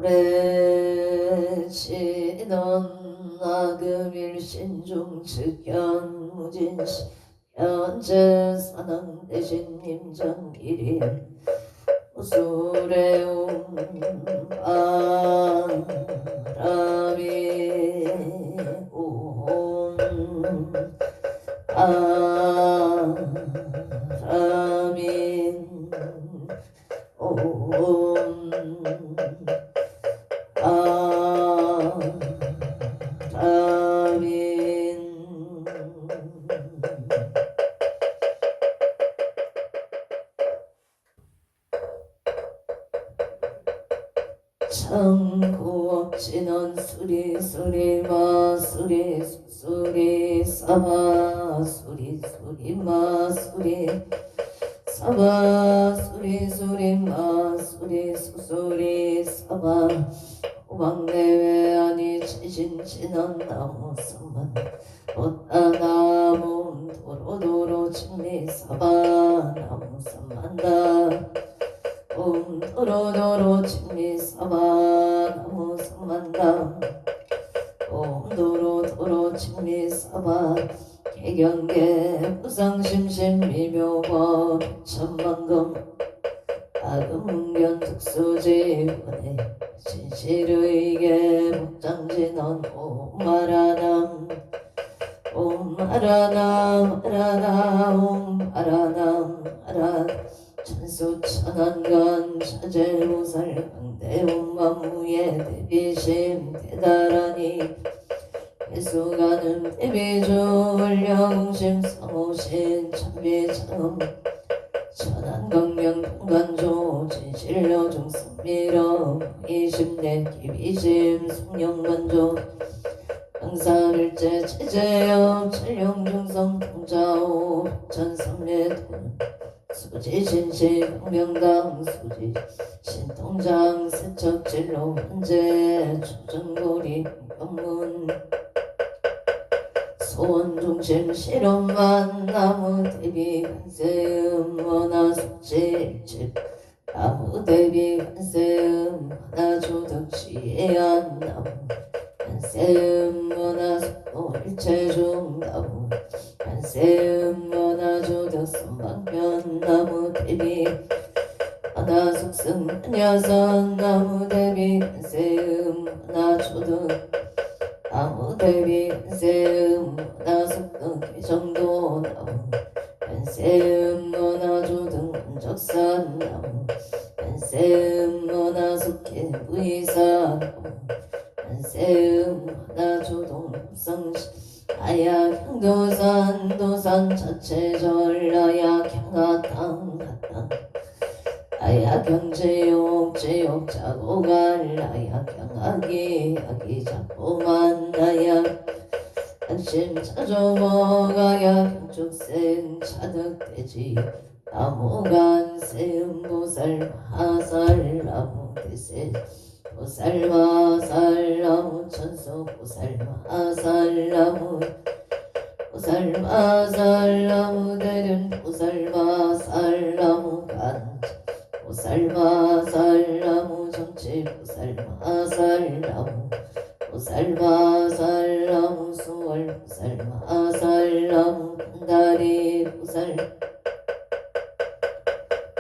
오래 지던 나금일신중 측현 무진시 현재 사능 대신 임정일일 우수레움 바람이 온 바람이 온 바람인 청구업진원 수리수리마 수리수리 사마 수리수리마 수리 사마 수리수리마 수리수리 사마 호박내외 아니 지신진한 나무 선만 꽃다나무 도로도로 진리 사바 나무 선만다 도로도로 진리 사바 나무 선만다 도로도로 진리 사바 개경계 부상심심 미묘법 천만금 아금문견 특수지원에 진실의계 복장진원 옴마라남 옴마라남 마라남 옴마라남 마라 천수천안간 차제로살 강대온만무예 대비심 대다라니 배수가는 대비주 원령심 성호신 천비창음 천안광명 동간조 진실여중 승미러 이심내 기비심 숙령만조 강산을제 체제업 찰령중성 통자오 천삼례돈 수지신시 강명당 수지 신통장 세척진로 현재 초전고리 병문 소원중심 실험만 나무 대비 간세음 원화 숙질집 나무 대비 간세음 하나 조덕지에한 나무 간세음 원화 숙도 일체중 나무 간세음 원화 조덕 선방편 나무 대비 하나 숙승 한여선 나무 대비 간세음 하나 조덕 나무 대비 간세음 나숙등 개정도 나무 간세음 나조등 원적산 나무 간세음 나숙해 부이사 나무 간세음 나조동 성시 아약 향도산 도산 자체절 아약 향가땅 가땅 아야 경제욕 제욕 자고갈 아야 경악이 아기 자고만 아야 안심 자조먹아야 경축생 차득대지 나무간 세음보살 마살 나무대세 보살 마살 나무 천수 보살 마살 나무 보살 마살 나무 대륜 보살 마살 나무 간 보살마살나무 정치 보살마살나무 보살마살나무 수월 보살마살나무 한다리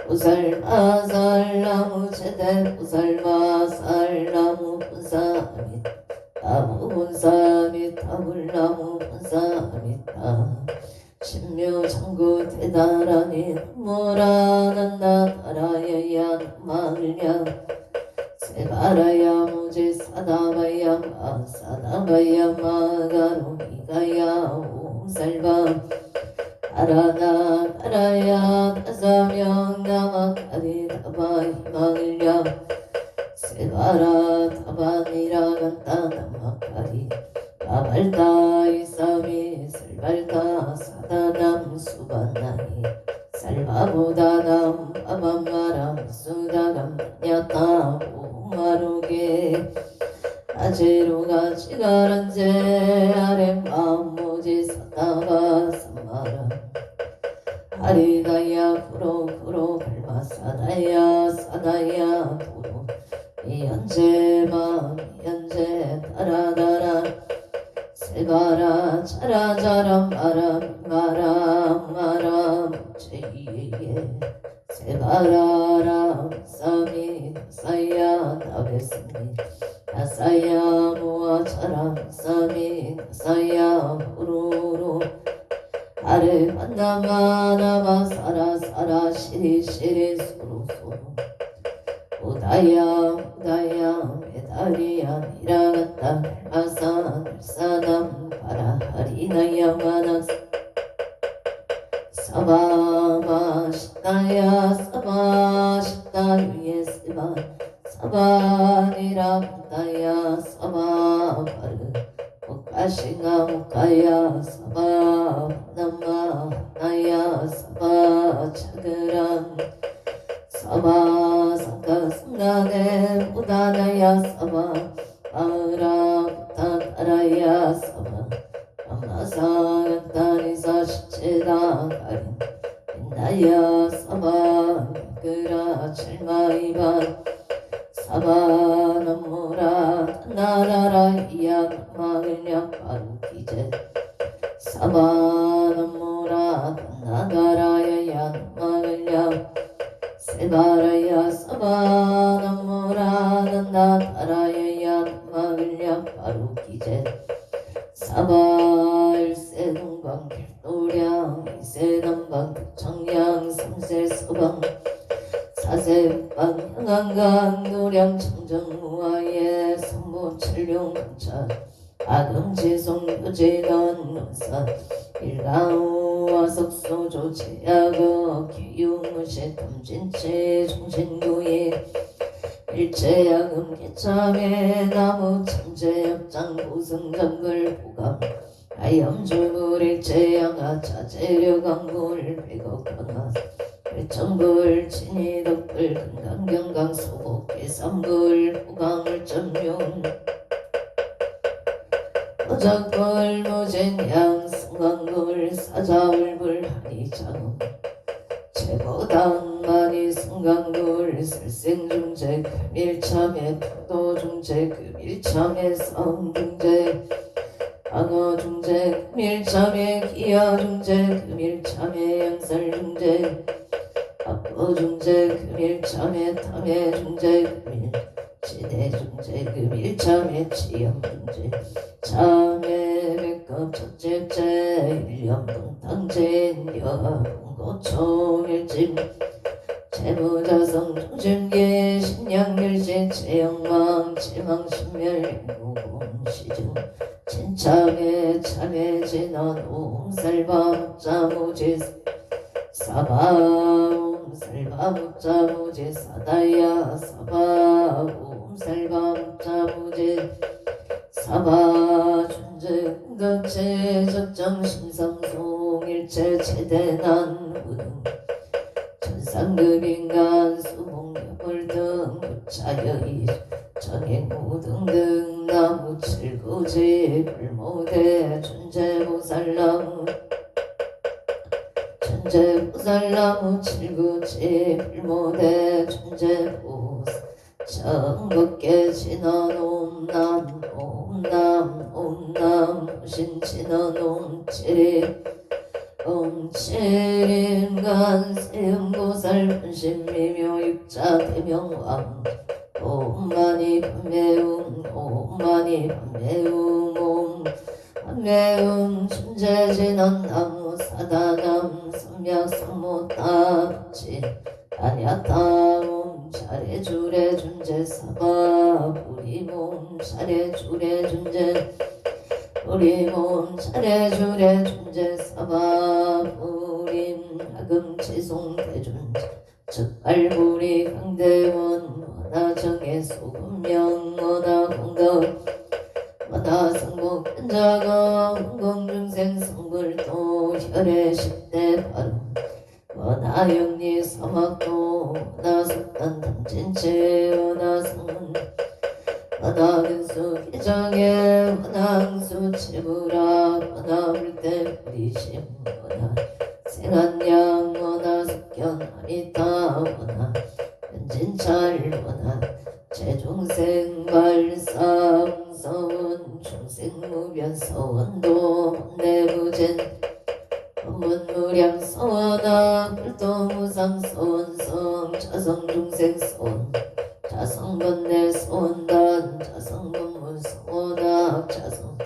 보살마살나무 제대 보살마살나무 본사밋 나무 본사밋 타불나무 본사밋 신묘장구 대다라니 모라난다 다라야야 마을야 세바라야 무지 사다바야 마사다바야 마가로 이가야 옴살바 아라나 가라야 다사명 나마카리 다바 희망을야 세바라 다바니라 간다 나마카리 아발다 이사미 설발다 사다남 수반나니 살바보다남 아밤마람 수다감 야타 오마루게 아제로가 지가란제 아렘 마모지 사다바 삼마라 아리다야 구로 발마 사다야 사다야 도로 이현재마 이현재 따라따라 세바라 자라자라 마라 제이에 세바라라 사미 사야 나베스미 나사야 모아차라 사미 나사야 후루루 아래 만나마나마 사라 시리 소루 우다야 메다리야 니라갔다 날사담 바라 하리나야 마나 사바마시다야 사바시다 위에 스바 사바니라다야 사바바르 무카싱아 무카야 사바나마 나야 사바차그랑 사바 상가승가네 우다나야 사바 아라부타 따라야 사바 암나사간다니사 시체다 가린 인나야 사바 그라 칠마이반 사바 남무라 나라라 이야 마그냐 바루기제 사바 남무라 나가라야 야 마그냐 세바라야 사바나무라 난나타라야 마을야 바루기제 사바일세 동방 길도량 이세 남방 청양 삼세 서방 사세 북방 향안강 노량 청정무아예 선무 칠룡 감차 아금지송 유지건 논사 일가우와 석소조 제약어 기용무시 탐진치 종신구이 일체야금 개참에 나무 참제역장 보승정글 보감 아염주물 일체양아 자재료강물 백억강아 일정불 진이덕불 금강경강 소복 계산불 보강을 점륜 어작불 무진양 승강불 사자울불 하리장음 제보당만이 승강불 설생중재 금일참에 토도중재 금일참에 성중재 방어중재 금일참에 기아중재 금일참에 양살중재 압보중재 금일참에 탐해중재 금일 지대중재 금일참에 치염중재 참에 백급 첫째째 일염동탕제인여 봉고총일짐 재무자성 중심계 신양일진 체영망 제망신멸 무공시중 진참에 참에 진원 옴살바묵자무지 사바 옴살바묵자무지 사다야 사바 옴살바묵자무지 사바 준증급체 적정 심성송 일체 최대난 우등 천상급인간 수봉여불 등 부차여이 전행무등등 나무 칠구지 불모대 천재보살나무 천재보살나무 칠구지 불모대 천재보살 정겁게 진원 옴남 신진원 옴칠이 옴칠인간 세음보살 분신미묘 육자 대명왕 옴마니 판매움 옴마니 판매움 옴 판매움 춘재진원 나무 사다남 삼약 삼모따지 아냐타옴 차례주례 준재 사바 우리몸 차례주례 준재 우리몸 차례주례 준재 사바 우림 하금치송 대준재 즉발부리 강대원 원하정의 소금명 원하공덕 원하성복 현자가 원공중생 성불도 혈의 10대 발음 원하영리 사막도 원하석단 탐진치 원하성문 원하근수 기정에 원항수 치부라 원하물대 부리심 원하 생한양 원하석견 아리타 원하 현진찰 원하 제중생 발상 서원 중생무변 서원도 내부젠 법문무량 서원아 불도무상 서원성 자성중생 서원 자성번뇌 서원단 자성법문 서원학 자성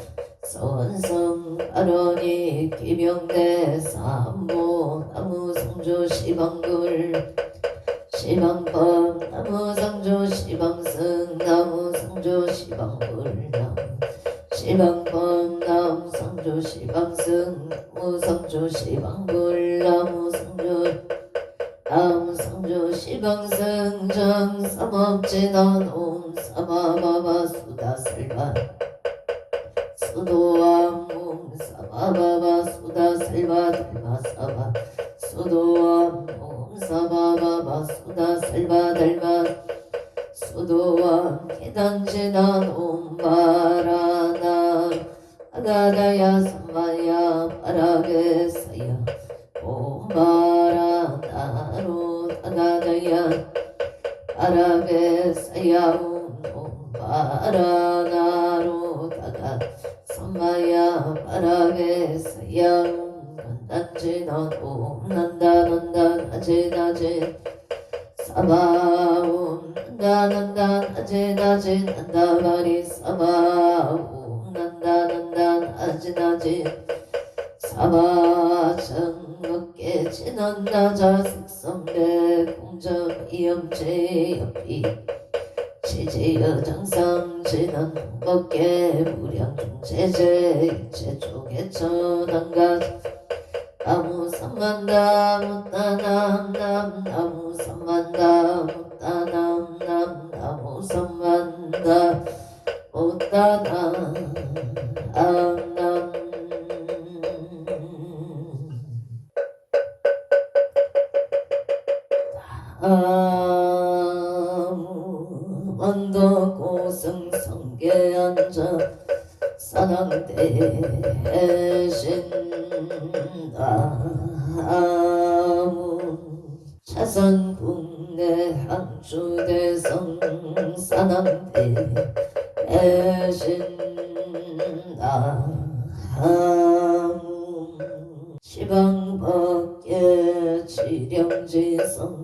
서원성 발언이 기명대 삼보 나무성조 시방불 시방법 나무상조 시방승 나무상조 시방불 나무 시방법 나무상조 시방승 나무상조 시방불 나무상조 시방승 정삼업진원 옴사바바바 수다설바 수도암 옴사바바바 수다설바 달바사바 수도암 옴사바바바 수다설바 달바 수도암 계단진원 옴바라나 아가다야 삼마야 파라게사야 옴바라나로 아가다야 파라게사야 옴바라나로 다가 삼마야 파라게사야 난단진원 옴난다난다 나제나제 사바옴 난다난다 나제나제 난다바리 사바옴 난다난다 나제나제 사바정먹게 진언나자 색성배 공정 이염제 옆이 제제여 정상 진언 먹게 무량중제제 일체쪽에 전한가 나무 삼만다 못다남 나무 삼만다 못다남 나무 삼만다 못다남 언덕 고승성계 앉아 사낭대신나무 차선 국내 항주대성 사낭대신나무 시방밖에 지령지성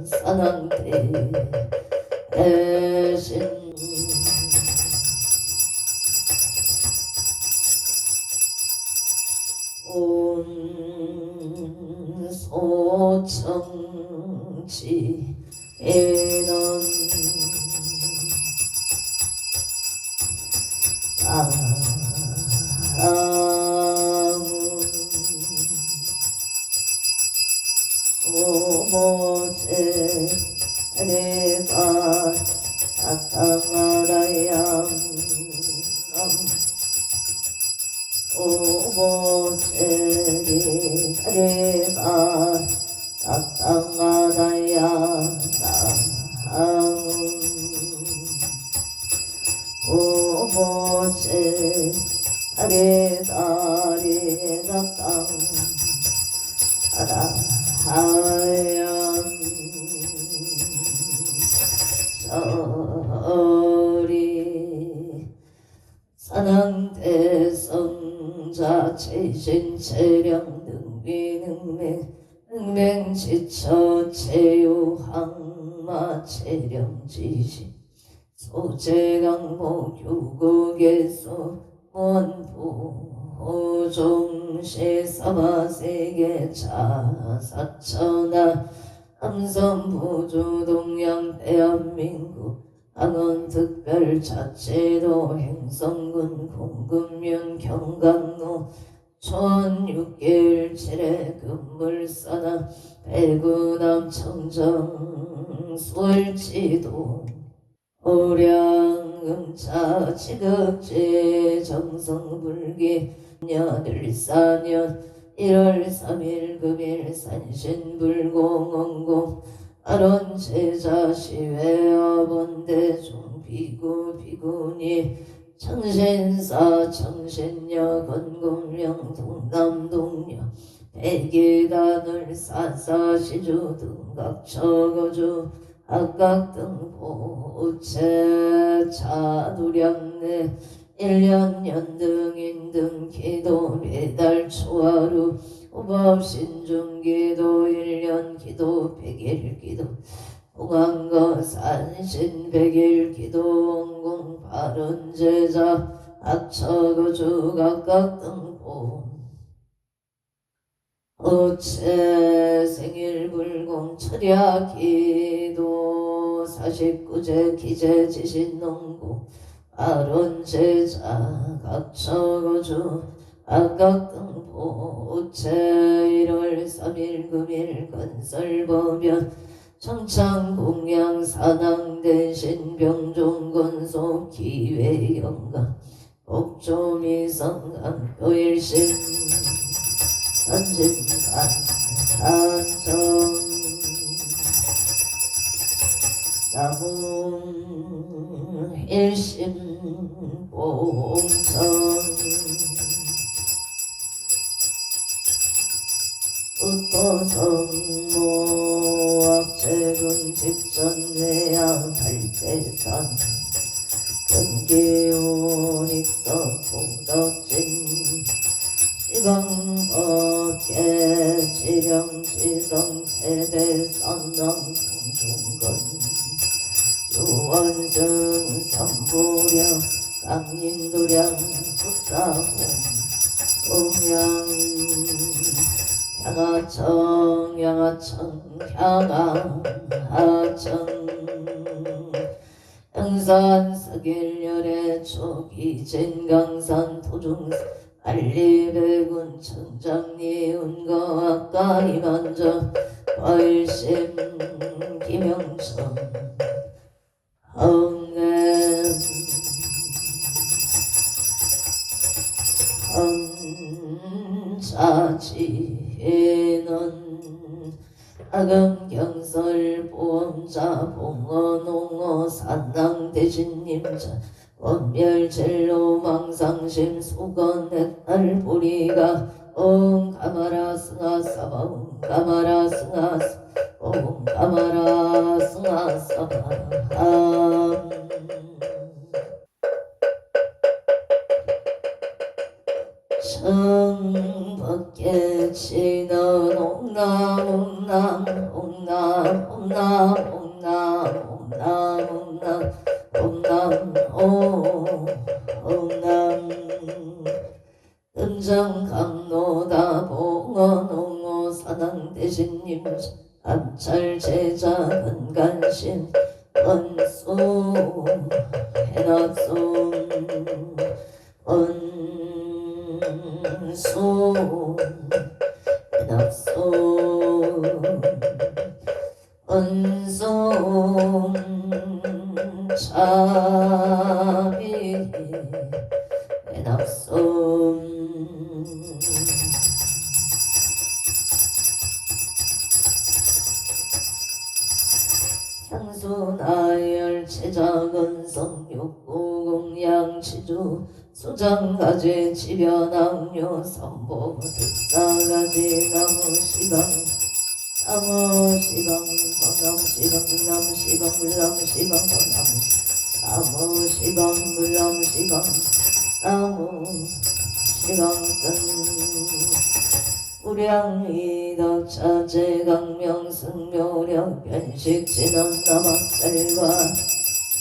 사낭대신 온 소청지 인원 오모제 내가 따따마라야 오모제 내가 따따마라야 오모제 아래다리 나땅 하얀 저리 산항대성자 체신체량 능맹지처 체유항마 체령지시 소재강모 교국에서 원부 호종시 사바세계 자사천하 함성부주 동양 대한민국 항원특별자치도 행성군 공금면 경강로 촌6개일 7회 금물사나 배구남 청정 수월지도 오량음차 지극지 정성불기 년일사년 1월 3일 금일 산신불공원공 아론제자시회아본대중 비구비구니 청신사 청신녀 건금령 동남동녀 백일간을 사사시주 등각처거주 악각등보우체 자두량내 일년 연등 인등 기도 매달 초하루 오법신중기도 일년 기도 백일기도 공안거 산신 백일기도 원공 바른제자 악처거주 각각등보 어체 생일불공 철야기도 49제 기재지신농구 바른제자 각처거주 악각등보 어체 1월 3일 금일 건설법연 청창공양 산항대신 병종건소 기회영감 복조미성감 교일심 선진간 한정 나무 일심 봉천 우토성모 악재군 직전내양 달대산 근기온익서 공덕진 시방법계 지령지성 최대선왕 성중건 유원승 삼부령 강림도량 숙사홍 동양 양하청 양하청 양하청 양산 서길열의 초기진 강산 토중 알리백운 청장리 운거 아까이 만져 과일심 김영천 헝냄 헌자지는 악음경설 보험자 봉어농어 산낭대신님자 원멸젤로 망상심 수건넷날 보리가 옴가마라 승하사바 옴가마라 승하사 옴가마라 승하사바 청밖에 치는 옴남 옴남 옴남 옴남 옴남 옴남 옴남 옴남 옴남 은정강로다 봉어농어 산항대신님 암찰제자 건간신 원수 해놨소 원수 해놨소 원수 차비 해놨소 향수나열 체자건성 육구공양치주 수장가지 지변악료 선보 득사가지 나무시방 나무시방 나무시방 나무시방 물나무시방 나무시방 물나무시방 나무시방선 우량이덕차제 강명승묘령 변식진원 남학살과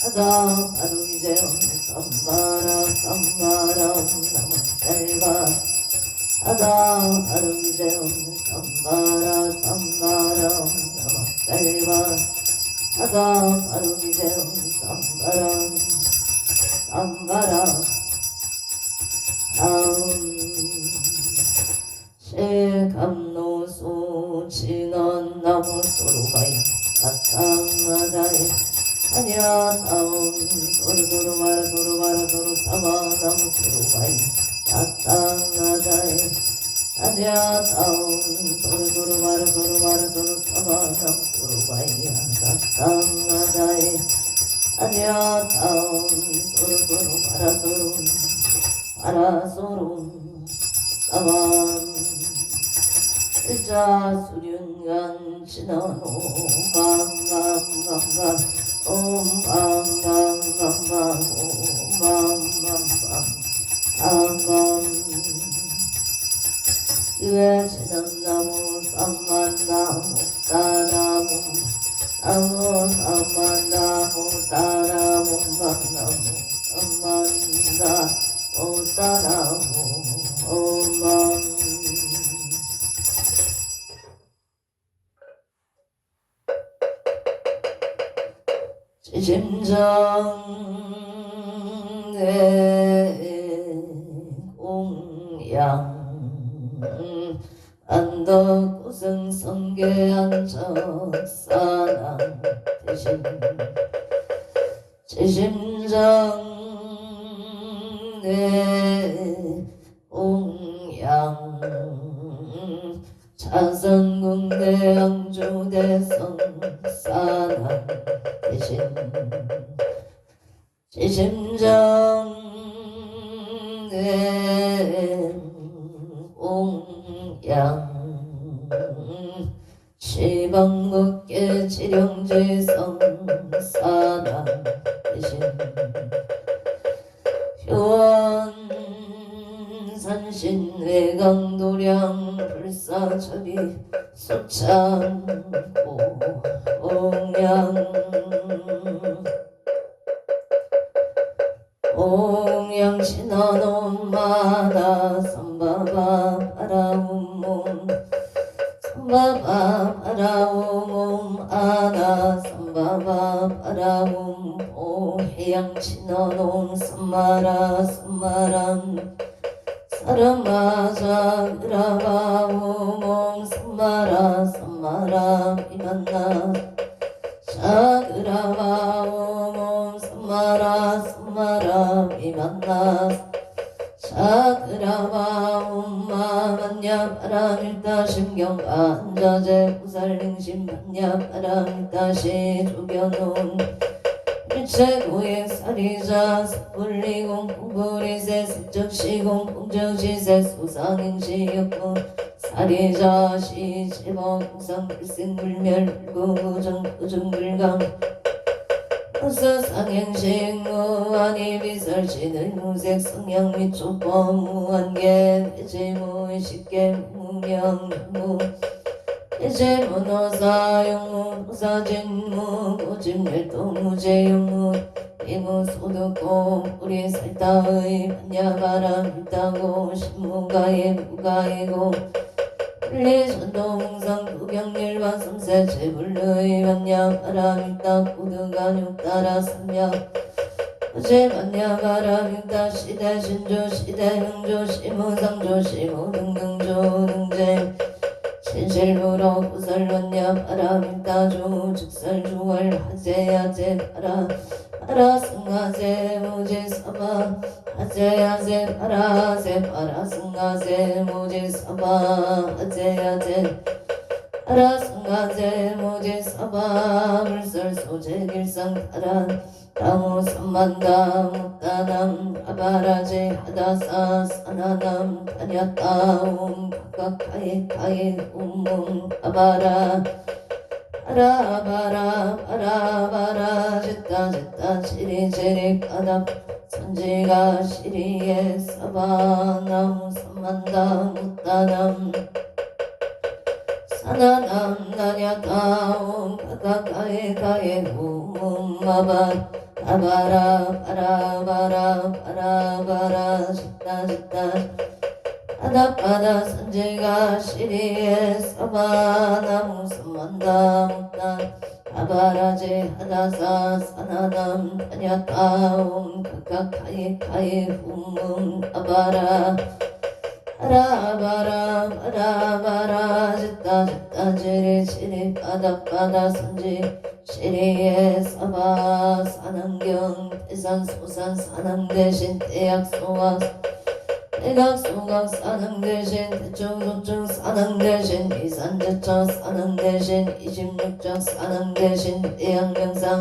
하다 바로 이제 썸바라 썸바라 남학살과 하다 바로 이제 썸바라 썸바라 남학살과 하다 바로 이제 썸바라 썸바라 감노수 진원 나무 소루가이 나타마다이 아니라 다음 소루도루 마라 소루 마라 소루 사바 나무 소루가이 나타마다이 아니라 다음 소루도루 마라 소루 마라 소루 사바 나무 소루가이 나타마다이 아니라 다음 소루도루 마라 소루 마라 소루 사바 일자 수륜간 진원오 맘맘맘맘 옴맘맘맘맘 오맘맘맘 유해지는 나무 쌈만나무 따나무 나무 쌈만나무 따나무 만나무 쌈만나무 따나무 오맘 지심정 내 공양 안덕고승 성계안적사랑 대신 지심정 내 공양 자선궁대 양주대성사랑 대신 지심정 내 공양 시방국계 지령지성사랑 대신 효원산신 외강도량 불사절이 소창고 옹양 옹양신원엄마나 선바바 바라움몸 선바바 바라움몸 아나 선바바 바라움 오해양신원옴 선마라 선마람 사람마자 그라바오몸 선마라 선마라 이만나 자그라바오몸 선마라 선마라 이만나 자그라바옴 마만냐 바람일다 심경가 안자제 구살링심 반냐 바람일다시 조견온 일체고의 사리자 습불리공 공불이세 색적시공 공정시세 소상행시역공 사리자 시제법 국상불생불멸 구구정 구정불강 무수상행식 무한이 비설시는 무색 성향 및 조법 무한계 대지무 쉽게 무명무 대지무노사용무 노사진무 고집멸도 무제용무 이무소득고 뿌리 살다의 반야바람 있다고 신무가의 무가이고 분리전도공상 구경일반 섬세 제불의 반야바람 있다 고등간육 따라 삼약 어제 반야바람 있다 시대 신조 시대 흥조 시무상조 시무 등등조 등재 진실부로 구설원냐 바람일다주 즉설주월 하제야제 바라 승하제 무지사바 하제야제 바라 승하제 무지사바 하제야제 바라 승하제 무지사바 물설소제 길상타란 다무 삼만다 무따남 아바라제 하다사 사나남 다냐따움 각각하이 움문 아바라 바라 짓다 지리 까답 선지가 시리에 사바나무 삼만다 무따남 사나남 다냐따움 각각하이 움문 마바 바라 짓다 바다 선지가 시리에 사바나무 삼만다 못다 아바라제 하다사 사나남 다냐따움 각각하이 훔문 아바라 바라 짓다 지리 바다 선지 시리에 사바 산안경 대산 소산 산항 대신 대약 소와 대각 소각 산항 대신 대충 소충 산항 대신 이산제처 산항 대신 26적 산항 대신 대양명상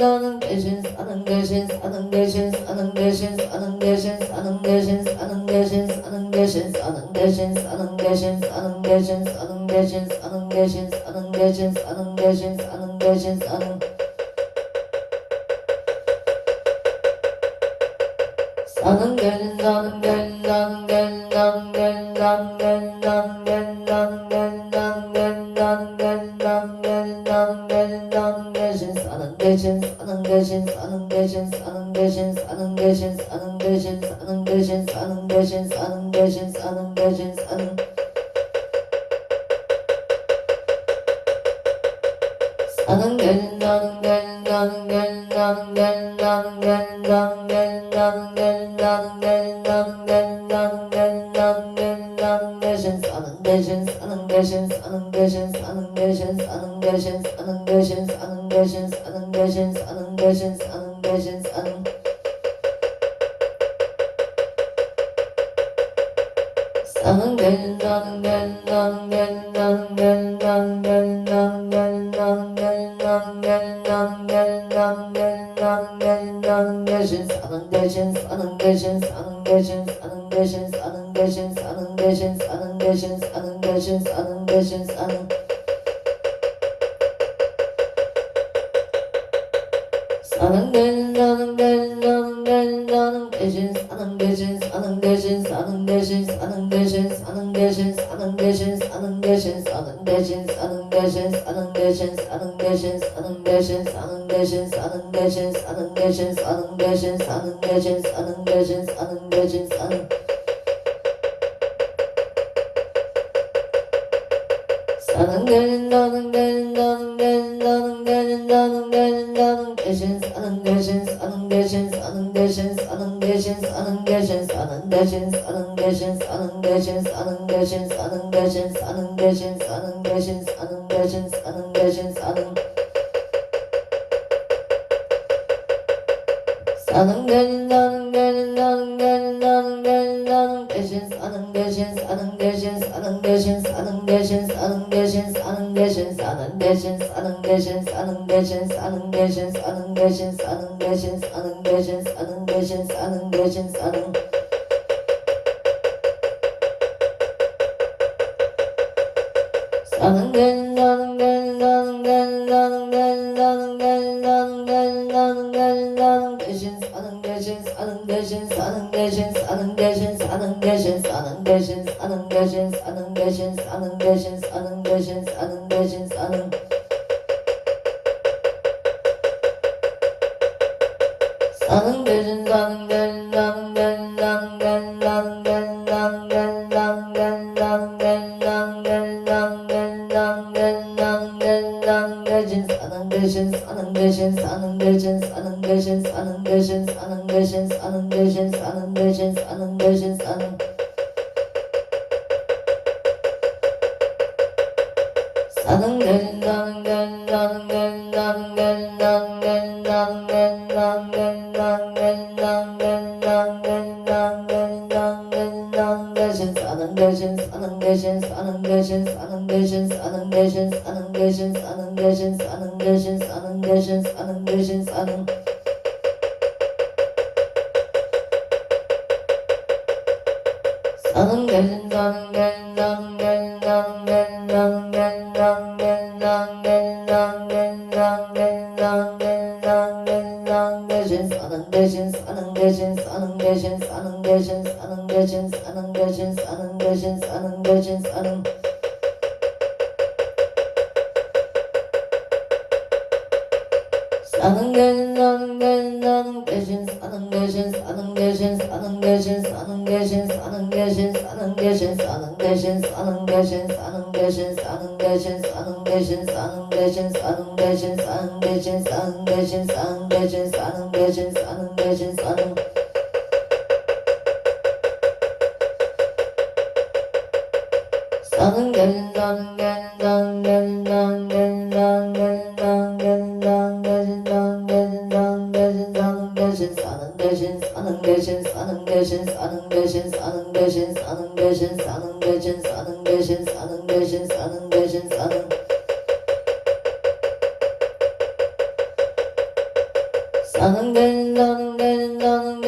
사는 대신 사는 대신 사는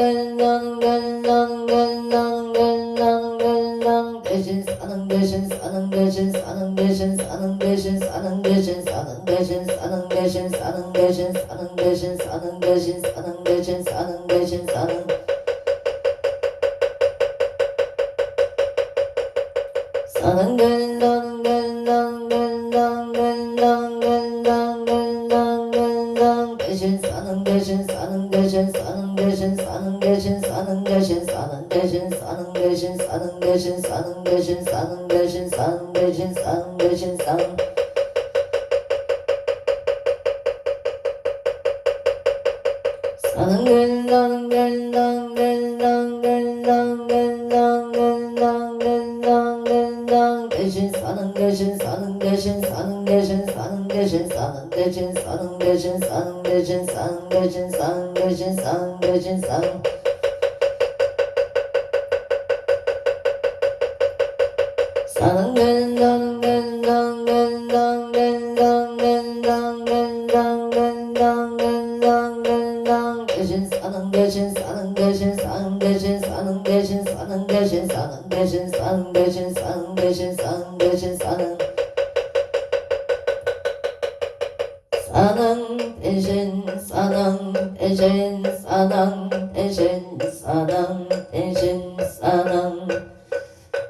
대신 사는 대신 사는 대신 사는 대신 사는 대신 사는 대신 사는 대신 사는 대신 사는 대신 사는 대신 사는 대신 사는 대신 사는 대신 사는 대신 사는 대신 사는 사는 대신 사는 대신 사는 대신 사는 대신 사는 대신 사는 대신 사는 대신 사는 대신 사는 대신 사는 대신 사는 대신 사는 대신 사는 대신 사는 대신 사는 대신 사는 사는 대신 사는 대신 사는 대신 사는 대신 사는 대신 사는 대신 사는 대신 사는 대신 사는 대신 사는 대신 사는 대신 사는 대신 사는 대신 사는 대신 사는 사는 대신 사는 대신 사는 대신 대신 사는 대신 사는 대신 사는 대신 사는 대신 사는 대신 사는 대신 사는 대신 사는 대신 사는 대신 사는 사는 대신 사는 대신 사는 대신 사는 대신 사는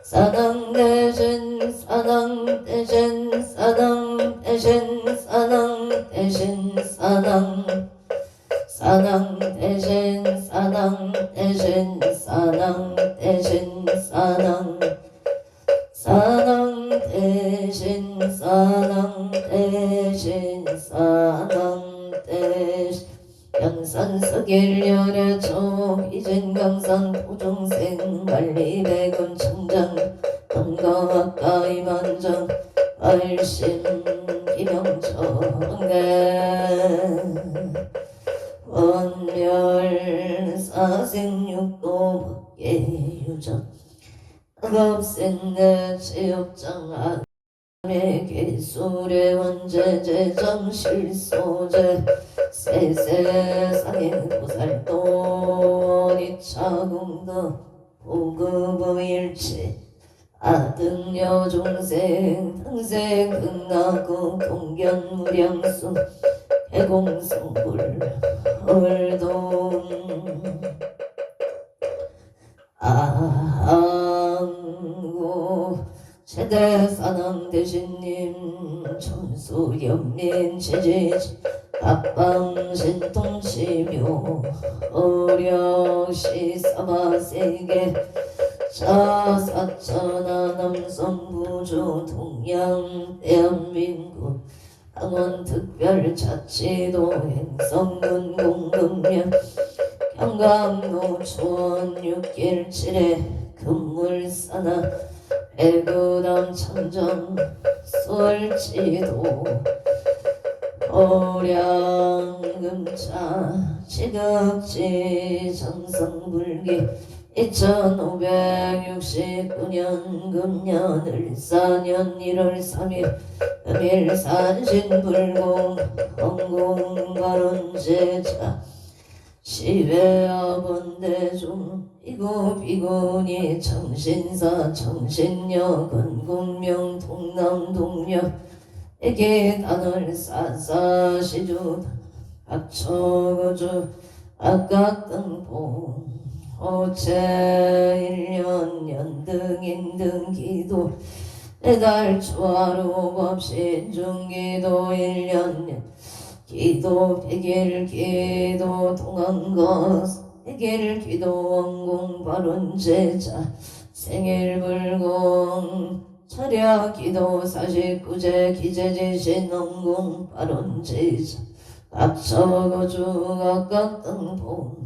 사는 대신 사는 대신 사는 대신 사는 대신 사는 사능 대신 사능 대신 사능 대신 사능 사능 대신 사능 대신 사능 대신 양산석일열애초 이진강산 도중생 관리백운 청장 건강학과의 만장 발심 기명정대 원멸 사생육도 법계 유정 급생내 체육장 안의 개술의 원제제 정실소제 세세상의 보살도 니차공도 보급의일체 아등여 중생 등생 극나구 공견무량수 해공성불 헐동 아항고 최대사남 대신님 천수연민 체제지 갑방신통치묘 어려시 사바세계 자사천하 남성부주 동양 대한민국 강원특별자치도 행성군 공급면 경강노촌 6길 7회 금물사나 배구담 천정 솔지도 오량금차 지극지 정성불기 2569년 금년 을사년 1월 3일 금일산신불공 헌공발원제자 시외아본대중 이구비구니 정신사 정신여 건국명 동남동녀 애기단을 사사시주 각초거주 악각등봉 호체일년 연등인등기도 매달 초하루 법신 중기도 1년 기도 백일 기도 동안것 백일 기도 원공 발원제자 생일불공 철야 기도 49제 기재지신 원공 발원제자 각처거주 각각등봉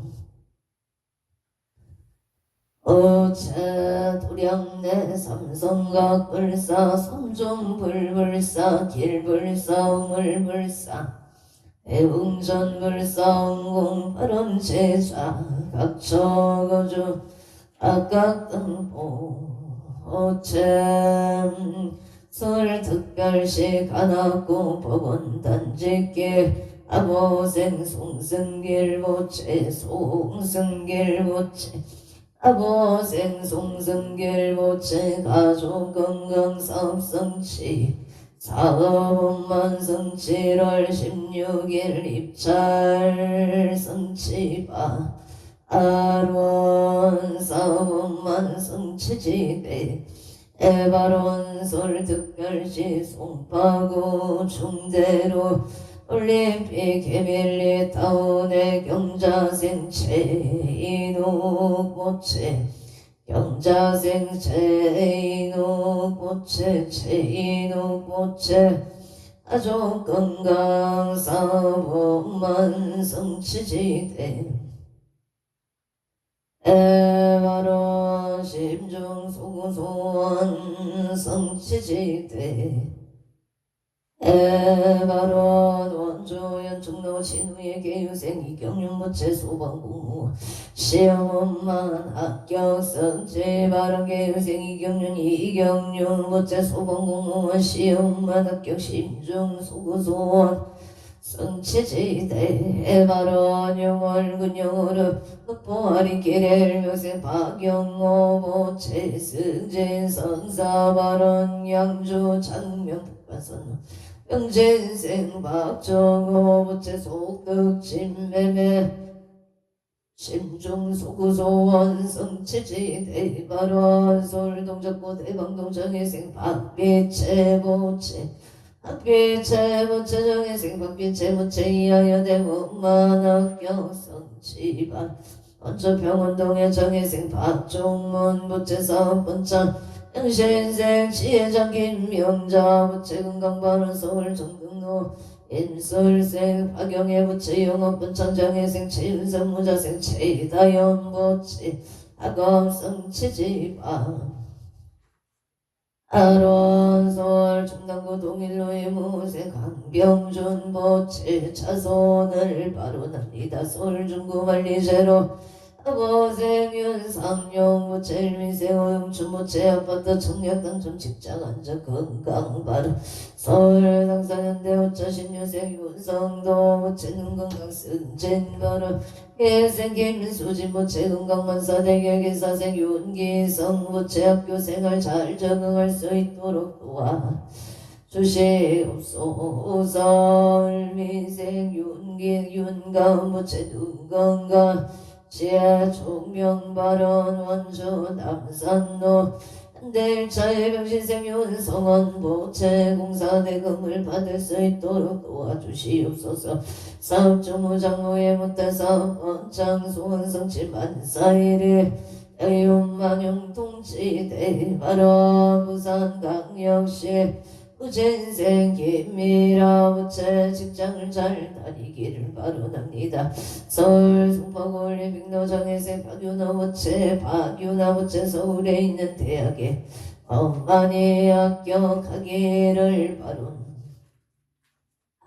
어체 도량내 삼성각 불사 삼종불불사 길불사 우물불사 애웅전불사 응공발원제자 각처거주 각각등봉 어체 설특별시 관악구 법원단지께 아보생 송승길보채 송승길보채 아보생 송승길보채 가족건강사업성취 사업원만성 7월 16일 입찰 성취바 아론 사업원만성 취지대 에바론솔 특별시 송파구 중대로 올림픽 해밀리 타운의 경자생체 인후보채 경자생체 인후보채 인후보채 가족건강사업원만 성취지대 에바론 심중소구소원 성취지대 에바론 원조연 중로 진우의 계유생 이경륜보채 소방공무 시험원만 합격 성취 바른 계유생 이경륜 이경륜보채 소방공무원 시험만 합격 심중소구소원 성취지대 에바론 6월 근영으로 흑포아리길의 묘생 박영호보채 승진 성사바론 양주 장명 북반선 영진생 박정호보채 속득진매매 심중소구소원 성취지대 바론 서울동작구 대방동정의생 박비채보채 박비채보채 정의생 박비채보채 이하여대 원만학교 성취반 원초평원동의 정의생 박종문보채 사업본창 영신생 지혜장 김명자보채 건강바른 서울 정등로 임술생 박영애보채 영업본창 정의생 최윤성무자생 최다연보채 학업성취지반 아론서울 충남구 동일로의 무생 강병준보채 차선을 바로납니다. 서울중구만리제로 아보생 윤상용보채 일미생 오용춘보채 아파트 청약당첨 직장안전 건강바로 서울 당사현대 오차 신유생 윤성도보채 눈건강 승진바로 예생 김수진보채 건강만사 대결기사생 윤기성보채 학교생활 잘 적응할 수 있도록 도와주시옵소서. 미생 윤가은보채 눈건강 지하 총명발언 원주 남산로 현대일차의 병신생 윤성원보채 공사대금을 받을 수 있도록 도와주시옵소서. 사업주무장모의 못할 사업원장 소원성치 만사일이 대윤만용통치대 바로 부산광역시 부진생 김미라보채 직장을 잘 다니기를 바라옵니다. 서울 송파구 올림픽노장에서 박윤아보채 서울에 있는 대학에 많이 합격하기를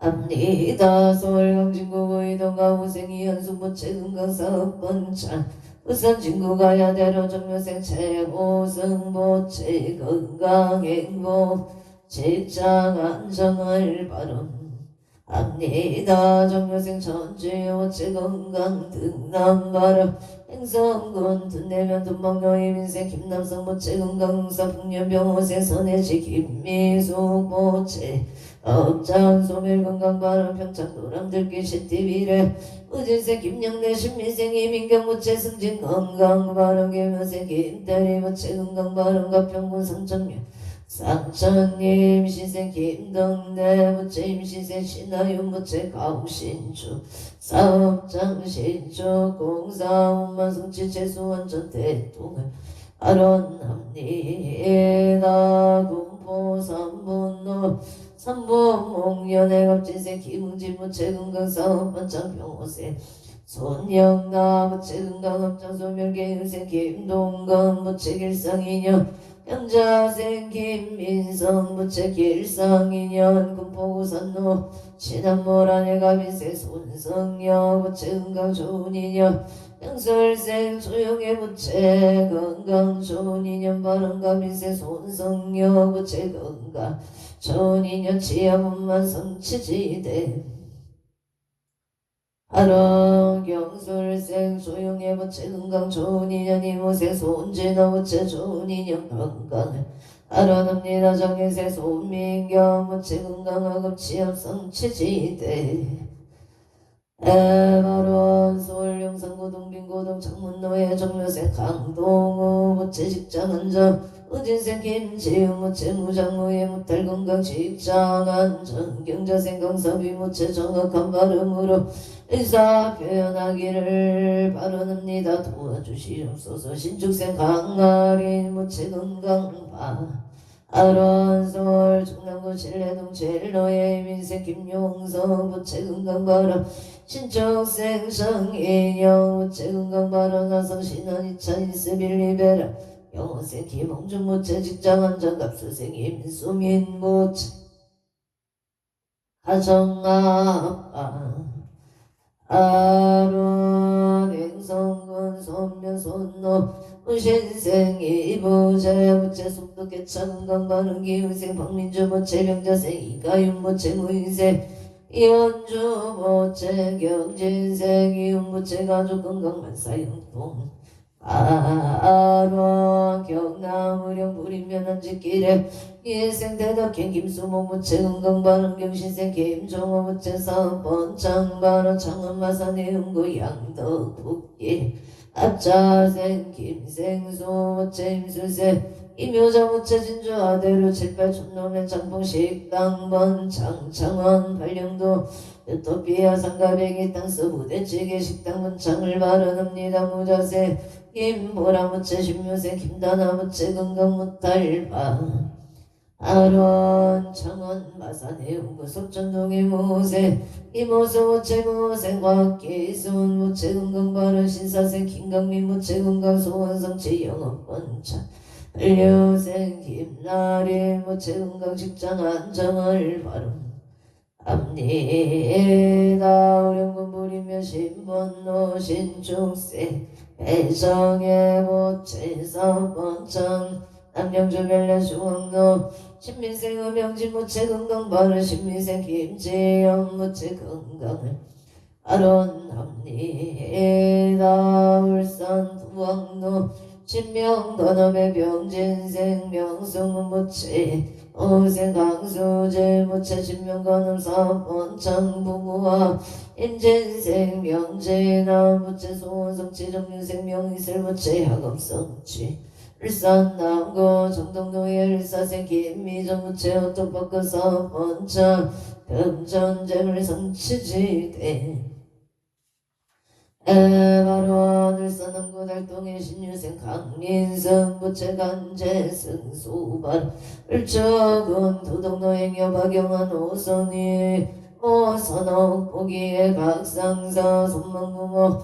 바라옵니다. 서울 강진구 의동가 호생이 연수보채 건강사업본창 부산 진구가야대로 정묘생 최호승보채 건강행복 직장 안정을 바람합니다. 정묘생 전주호채 건강 등남바람 행성군 둔내면 둔방노임 인생 김남성보채 건강사 풍년병호생 선해지 김미숙보채 업장 소멸 건강바람 평창 노람들길 시티비래 우진생 김영래 신미생 이민경보채 승진 건강바람 개묘생 김대리보채 건강바람 가평군 상천면 상천님 시생 김덕래보채 임시생 신하윤보채 가우신주 사업장 신주 공사원만 성취 최수원전 대통을 발언합니다. 군포 삼본로 삼본목련의 갑진생 김웅진보채 건강사업반장 병호생 손영나보채 건강업장 소멸계윤생 김동건보채 길상인연 영자생 김민성보채 길상인연 군포구산로 신한모란의 가빈생 손성여보채 건강좋은인연 영설생 조용해보채 건강좋은인연 바람가빈생 손성여보채 건강좋은인연 치아분만 성취지대 아론 경술생 조용해 부채 건강 좋은 인연 이모세 손진어 부채 좋은 인연 건강 아론합니다 정인세 손민경 부채 건강하급 취업성 취지대 에바론 서울 영산고동 빈고동 창문로에 정묘세 강동우 부채 직장 안정 의진생 김지우 무채 무장무예 무탈 건강 직장 안정 경자생 강사비 무채 정확한 발음으로 의사 표현하기를 바라옵니다. 도와주시옵소서. 신축생 강아린 무채 건강파 아론서울 중남구 신례동 젤로의 민생 김용성 무채 건강바람 신축생 성인영 무채 건강바람 나성 신한 이찬 이스빌리베라 영어생 김홍준 무채 직장 안정갑수생 임수민 무채 가정아빠 아론 행성군 손면 손노 신생 이부재 무채 속독계 차건강 바른 기운생 박민주 무채 병자생 이가윤 무채 무인생 이현주 무채 경진생 이윤 무채 가족 건강 만사영통 아론 경남의령 부리면 한지길에 이생 대덕행 김수모 무채 건강바른 경신생 김종호 무채 사번 창바른 창원마산 해운구 양덕북길 앞자생 김생수 무채 임수세 이묘자 무채 진주 아대로 7, 8 촌놈의 장풍 식당번 장창원 발령도 유토피아 상가백이 땅서 부대찌개 식당 문창을 발언합니다. 무자세 김보라 무채 신묘세 김다나 무채 건강 무탈바 아론 창원 마산의 홍구 속전동의 무세 이모수 무채 무생 곽기순 무채 건강바른 신사생 김강민 무채 건강 소원성치 영업번차 한류생 김나리 무채 건강 직장 안정을 바름 압니다. 우령군 부리며 신번노 신축세 배성의 모채 사번창 남영주 별내 중앙로 신민생 음영진 무채 건강 바른 신민생 김지영 무채 건강을 아론합니다. 울산 두왕로 신명건업의 병진생 명승 무채 오생 강수재 무채 신명건업 사번창 부부와 임진생 명진아 무채 소원성치 정윤생 명이슬 무채 학업성치 일산 남구 정동도의 일사생 김미정 무채 어떡바꿔 사번창 금전재물 성취지대 에바로 늘산 남구 달동의 신유생 강민승 부채 간재승 소발 을적은 도동노행 여박영한 오선이 오선옥 보기의 각상사 손망부모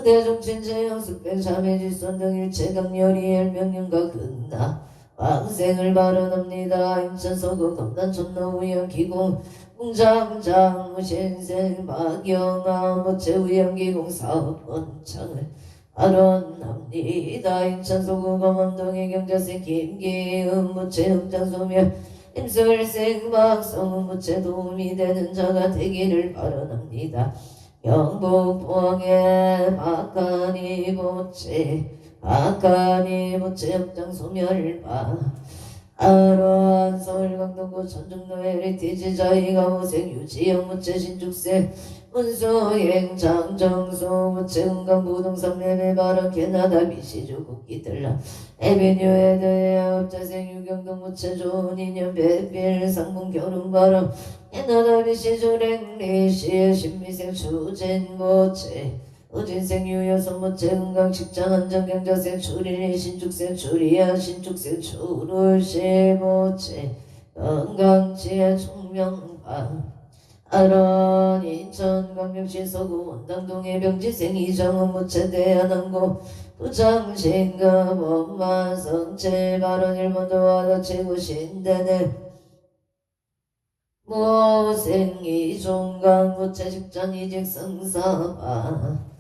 대종친제 영숙백 자매질손 등 일체강렬이 일명령과 근나 왕생을 발언합니다. 임천서구 검단촌노 우영기공 공장장 무신생 박영아 무채 우영기공 사업원창을 발언합니다. 임천서구 검암동의 경자생 김기음 무채 흑장소며 임술생 박성은 무채 도움이 되는 자가 되기를 발언합니다. 영북포항의 박가니 보채 흑장 소멸바 아론 서울 강동구 천중로의 리티지 자이가 모생 유지영 무채 신축세 문수행 장정수 무채 은강 부동산 매매 발언 캐나다 미시주 국기들라 에비뉴에 대해 업자생 유경동 무채 좋은 인연 배필 상봉 결혼 발언 캐나다 미시주 랭리시의 신미생 추진 무채 의진생 유여선 무채 은강 식장 안정경자생 추리리 신축생 추리야 신축생 추르시 무채 건강지혜 총명방 아론 인천 강명시 서구 원당동의 병지생 이정은 무채 대한항공 부장신가 법만 성체 발언 일본도 와다치고 신대네 무생 이종강 무채 직장 이직 성사바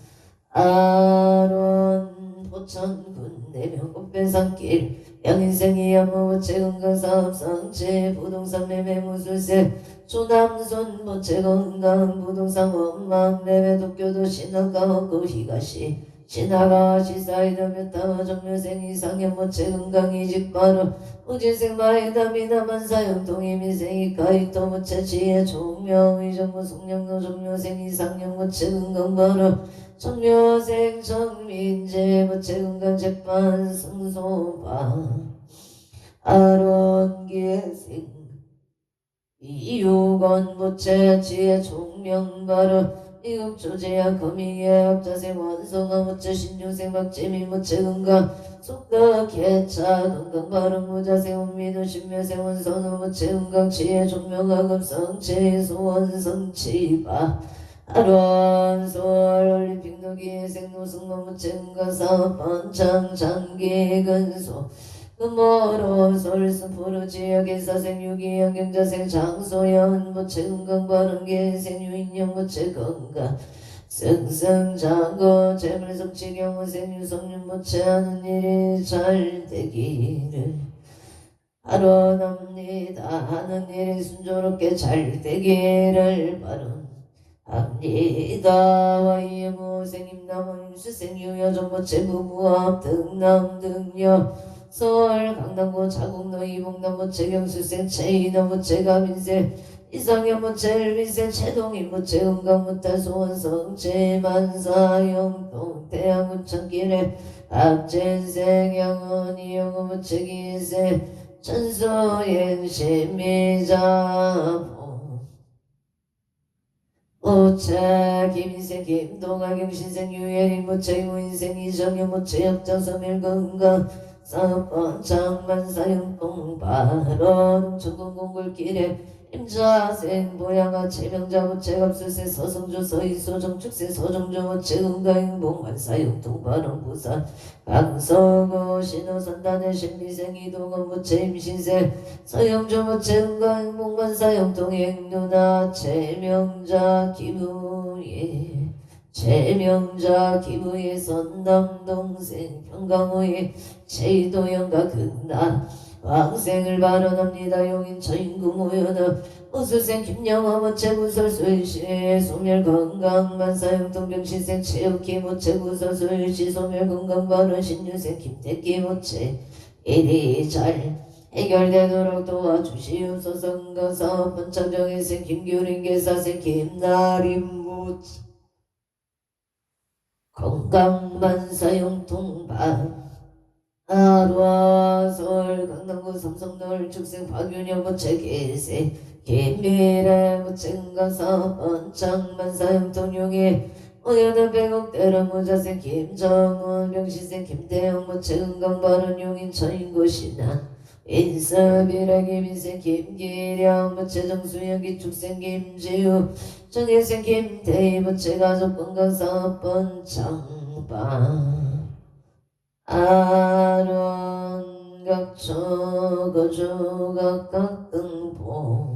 아론 포천군 내명 꽃배산길 양인생이 야무보채 건강사업상체 부동산 매매 무술세 조남손 보채 건강 부동산 원망 매매 독교도 신화가 없고 희가시 신화가 시사이다 묘타와 정묘생 이상형 보채 건강 이직바로 우진생 마이다미나 만사형 동이미생 이카이토 보채 지혜 종묘 의정부 송령도 정묘생 이상형 보채 건강바로 정묘생 정민재 보채 건강 재판 승소바 아론계생 이유건 보채 지혜 종명바로 미국 조제야 거미의 합자생 원성아 보채 신중생 박재민 보채 건강 속다 개차 건강바른 무자생 원미도 신묘생 원선우 보채 건강 지혜 종명아 급성체 소원성치바 아론솔 올림픽 노기 생노승모 보채 건강 사업 번창 장기 근소 금모로 솔스포르 지역에사생 유기형 경자생 장소연 보채 건강 바른계 생유인형 보채 건강 승승장거 재물성취 경호생 유성윤 보채 하는 일이 잘 되기를 바라옵니다. 하는 일이 순조롭게 잘 되기를 바랍니다. 와이무생 임남원 임수생 유여정 보채 부부합 등남 등여 서울 강남구 자국로 이봉남 보채 경수생 최인호 보채 가민생 이상현 보채 일민생 최동인 보채 은강무탈 소원성 최만사영동 대학군 천길에 박진생 양원이 영호 보채 기생 천소행 심미자보 보채 김인생 김동아 경신생 유예린 보채 무인생 이정현 보채 역장섬일 건강 사업번 장만사용동 발언 중공공굴길에 임자생 보양아 체명자 보채 갑술세 서성조 서이소 정축세 서정조 보채 은가인봉 만사용동 발언 부산 강서구 신호선단의 신비생 이동원 보채 임신세 서영조 보채 은가인봉 만사용동 행누나 체명자 기부예 최명자 기부의 선남동생 평강호의 최도영과 극나 왕생을 발언합니다. 용인 처인구 모여나 우수생 김영화 모채 구설수일시 소멸 건강 만사형동 병신생 최욱기 모채 구설수일시 소멸 건강 발언 신유생 김태기 모채 일이 잘 해결되도록 도와주시옵소서. 건강사업 번창정의생 김규린 계사생 김나림 모채 건강만사용통반 아루아솔 강남구 삼성노을 축생 박윤영 보채 계세 김미래 보채 건강사업 번창만사용통용의 오연은 백옥대로 무자생 김정은 병시생 김대영 보채 건강발언 용인 처인구 신안 인서비라 김인생 김기령 보채 정수영 기축생 김지우 정혜생 김태희 보채 가족건강사업 번창반 아론 각초 거주각각 등보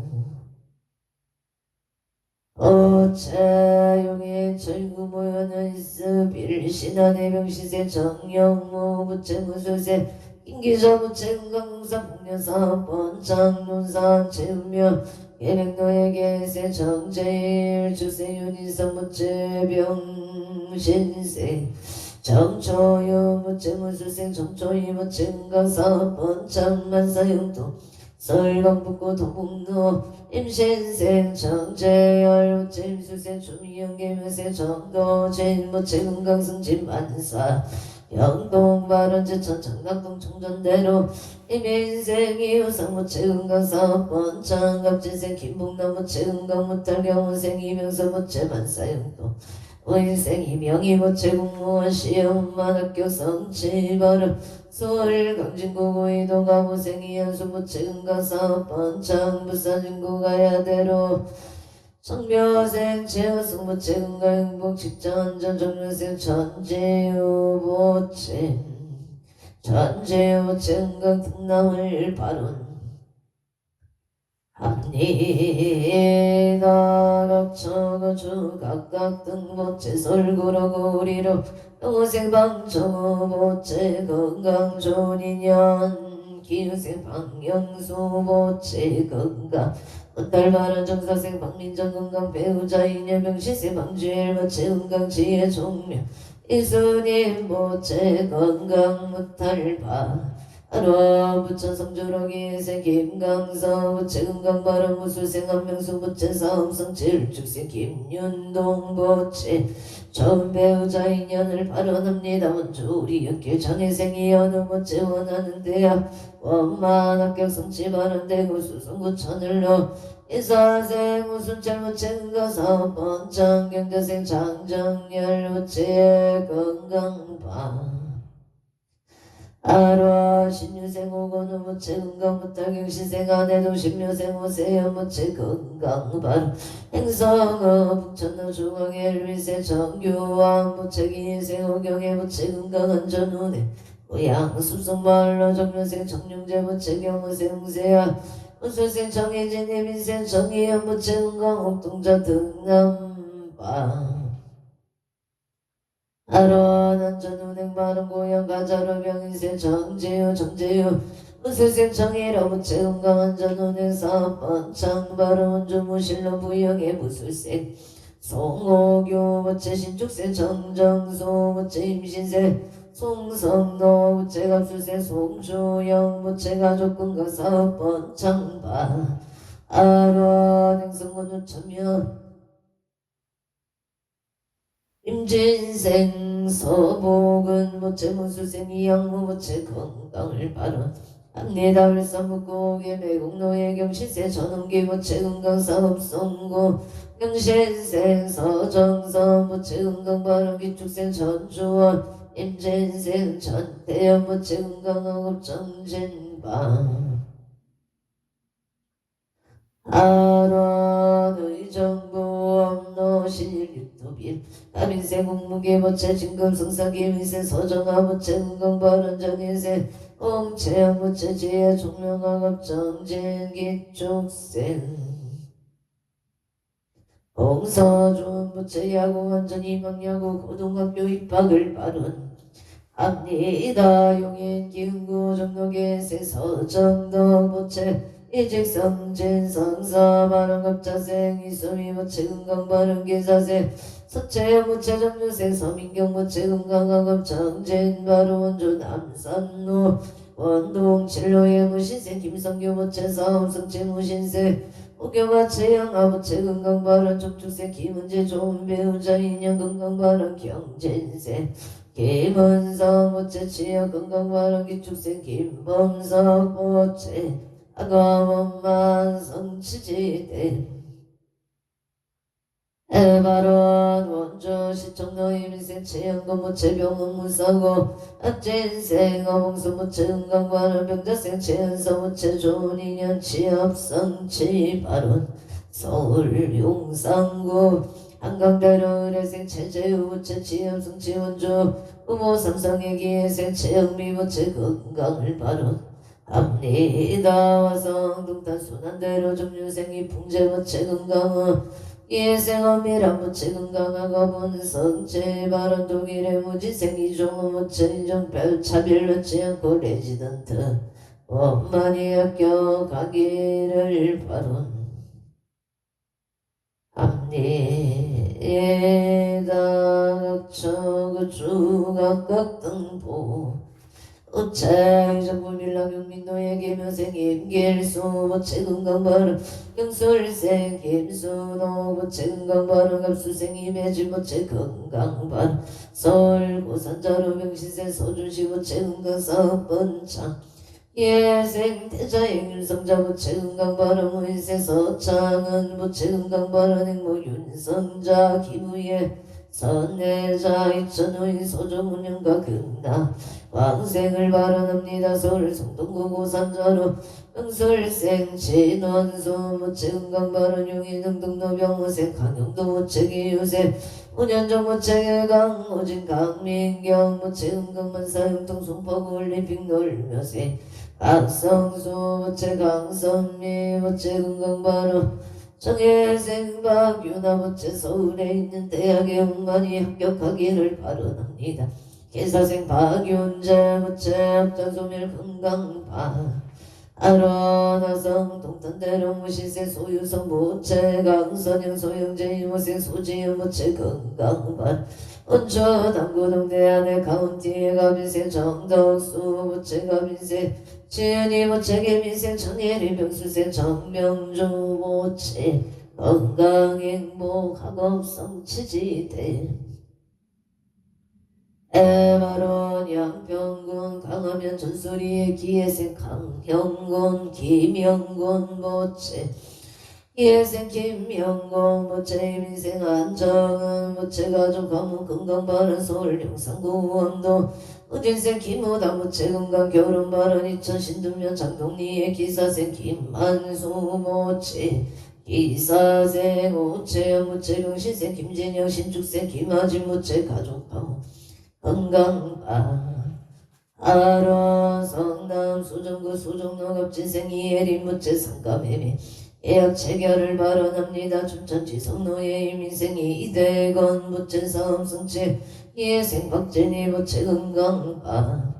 오채용의 철구 모여는 스빌 신한의 병시세 정영무 보채 무술세 김기자 보채 건강공사 풍년사업 번창논산 채우며 예백노의 세 정제일 주세 윤인성 보채 병신세 정초유 보채 무술생 정초이 보채 건강사업 번창만사용도 서울강북구 동북로 임신생 정재열 보채 임수생 주미영 개묘생 정도 제일 보채 건강승진 만사 영동발원제 천창각동 청전대로 임인생 이우상 보채 건강사업 번창 갑진생 김북남 보채 건강무탈 경호생 이명서 보채 만사용도 의생 이명희 보채 공무원 시험만 학교 성취발음 서울 강진구 이동 가보생 이현수 보채 건강사업 번창 부산진구 가야대로 성묘생 최우승 보채 건강행복 직장안전 정묘생 전재우 보채 건강 등남을 발언 합니다. 각처거주 각각 등보채 설구로 구리로 영호생 방청호 보채 건강 좋은 인연 기유생 방영수 모체 건강 달바라 정사생 박민정 건강 배우자 이녀병 시세 방주엘 모체 건강 지혜 종명 이수님 모체 건강 무탈바 하루 부천 성주로기 세 김강서 부채 금강바람 무술생 한명수 부채 사업성 질축생 김윤동 부채 처음 배우자 인연을 발언합니다. 원주 우리 육길 장애생이 어느 부채 원하는 데야 원만 합격 성취 발언되고 수성구천을로 이사생 우순철 부채 금가사 번창 경제생 장정열 부채 건강바 아로아 신유생 오건우 무채 건강무탈경 시생 아내도 신묘생 오세여 무채 건강발 행성어 북천로 중앙에 일비세 정규왕 무채 기생 오경에 무채 건강안전운에 고향 숲속마을로 정묘생 정룡제 무채 경무생 홍세야 우술생 정혜진 예민생 정희연 무채 건강 옥동자 등남바 아로한 안전운행 마른 고향 가자로 병인세 정재유 정재유 무술생 정혜로 무채 건강 안전운행 사번 창바로 원주 무실로 부영의 무술생 송호교 무채 신축생 정정소 무채 임신생 송성노 무채 갑술생 송주영 무채 가족 건강 사번 창바 아로한 행성원우 참여 임진생 서복은 무채 무술생 이양무 무채 건강을 발언 합니다. 울산북고개 매국노예 경신세 전원기 무채 건강사업성고 경신생 서정서 무채 건강발언 기축생 전주원 임진생 전태연 무채 건강학업 정진방 아란의 정부 업노실 유튜빌 다민세 공무계 모채 진금 성사기 위세 서정아 모채 건강발언 정인세 옹채양 모채 지혜 종명학업 정진 기축생 홍서준 모채 야구 완전 희망야구 고등학교 입학을 발언 합니다. 용인 기흥구 정로계세 서정덕 모채 이직성진 성사발언 갑자생 이수미 모채 건강발언 기사생 서채 모채 정유생 서민경 모채 건강학업 정진발언 원주 남산로 원동 칠로의 무신생 김성규 모채 사업성채 무신생 오경아 채영아 모채 건강발언 정축생 김은재 좋은 배우자 인연 건강발언 경진생 김은성 모채 치여 건강발언 기축생 김범석 모채 아가원만 성치지대 에바론 원주 시청로 임인생 체연금 무채 병원 무사고 앞진생 어봉수 무채 은강발언 병자생 체연서 무채 좋은 인연 취업성치 발언 서울 용산구 한강대로 의뢰생 체제우 무채 취업성치 원주 의모 삼성의 기회생 체영미 무채 건강을 발언 합니다. 와성 동탄 순환대로 정유생이 풍제무채 건강은 예생엄밀한 무채 건강하고 본성체 발언 독일의 무지생이 종무채 이정별 차별 넣지 않고 레지던트 원만히 합격하기를 발언 합니다. 각처 주각각 등보 우창 정부밀라 경민노예 개묘생 임길수 모채 건강발언 경술생 김수노 모채 건강발언 갑수생 임해지 모채 건강발언 서울 고산자로 명신생 서준시 모채 건강사업번창 예생 태자행 윤성자 모채 건강발언 무인생 서창은 모채 건강발언 행모 윤성자 기부예 선내자 이천우인 소정운영과 금나 왕생을 발언합니다. 서울 성동구 고산자로 명설생 진원수 모채 건강발언 용인 등등노병무생 강영도 모채 기유생 운현정 모채 개강 오진 강민경 모채 건강만사 영통 송파구 올림픽 놀며생 박성수 모채 강선미 모채 건강발언 정혜생 박유나 모채 서울에 있는 대학에 응만이 합격하기를 발언합니다. 기사생 박윤재 무체 업장소멸 금강파 아로나성 동탄대로 무시세 소유성 무체 강선영 소영제 유무생 소지유 무체 금강파 원초 당구동대안의 가운티에 가빈생 정덕수 무체 가빈생 지은이 무체 개빈생 청예리 병수생 정명주 무체 건강행복학업성 치지대 에바론 양평군 강하면 전소리의 기예생 강형군 김영군 모체 기예생 김영군 모체 민생 안정은 모체 가족 가문 건강바른 서울 영상구 원도 우진생 김우다 모체 건강 결혼바른 이천 신두면 장동리의 기사생 김만수 모체 기사생 오체 무체 병신생 김진영 신축생 김아진 무체 가족파무 건강파 아론 성남 수정구 수정농업진생 이혜린 무체 상감해미 예약 체결을 발언합니다. 춘천지 성노예 이민생이 이대건 무체 사업성체 예생 박진희 무체 건강파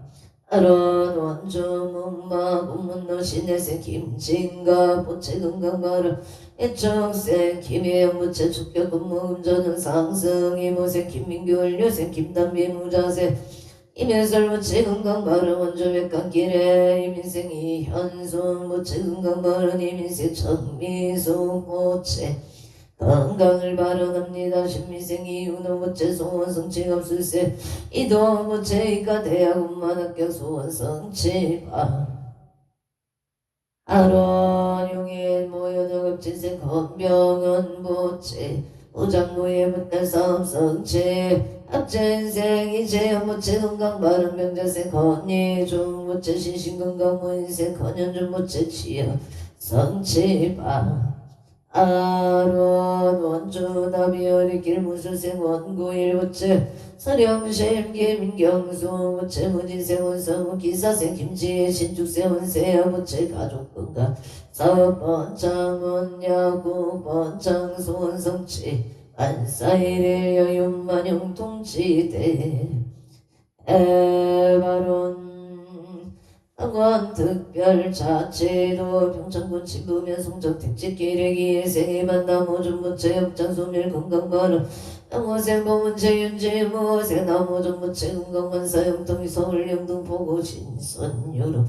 아론 원주 문마 본문노 신혜생 김진가 무체 건강발언 애청생 김혜영 무체 축격 근무 금전은 상승 이모생 김민규 원료생 김담비 무자생 이면설 무체 건강발언 원주 백강길에 이민생 이현수 무체 건강발언 이민생 정미수 무체 건강을 발언합니다. 신미생 이윤호 무체 소원 성취갑술세 이도 무체 이과 대학원만 합격 소원 성취파 아론 용인 모여정업진생 건병은 무체 우장무예 무탈 사업 성취 합진생 이재현 무체 건강발언 병자생 건예중 무체 신신건강 무인생 건현준 무체 취업 성취파 아론 원주 나비어리길 무술생 원구일 무체 서령심 김경수 무체 무진생 원성우 기사생 김지혜 신축생 원세야 무체 가족건강 사업번창 원야구 번창 소원성취 안사일의 여윤만용 통치대 에바론 학원 특별 자체도 평창군 친부면 송적 택지 기레기 예생이 만나무준 무체 역장 소멸 건강발언 나무생 보문체 윤지 무생 나무준 무체 건강만사 영통이 서울 영등 포구 신선유로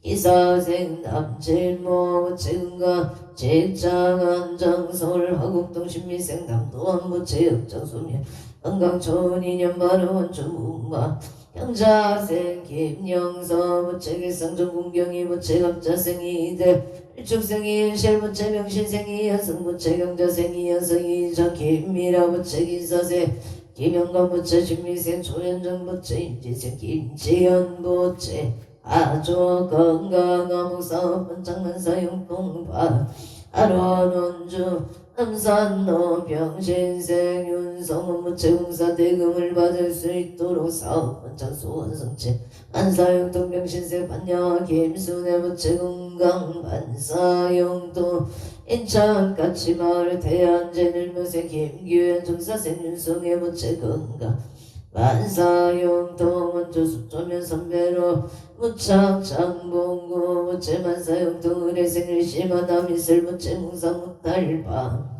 기사생 남질모 무체 건강 직장 안장 서울 화곡동 신미생 남도원 무체 역장 소멸 건강초원 인연발언 원주 문마 형자생 김영서 무체기성 전공경이 무체갑자생이 이대 일축생이 일실무체 명신생이 연승 무체경자생이 연승이 저 김미라 무체기사생 김영관 무체 신미생 조현정 무체 임지생 김지연 무체 아주 건강한 목사업 번창만사 용통파 아론 원주 남산로 병신생 윤성원 무체공사 대금을 받을 수 있도록 사업 번창 소원 성취 안사용통 병신생 반야와 김순애 무체건강 반사용통 인천 까치마을 대안제늘묘생 김규현 정사생 윤성애 무체건강 만사용통 원주 숙조면 선배로 무창 장봉구 무체 만사용통 의뢰생일 심하다 미술 무체 공상 무탈방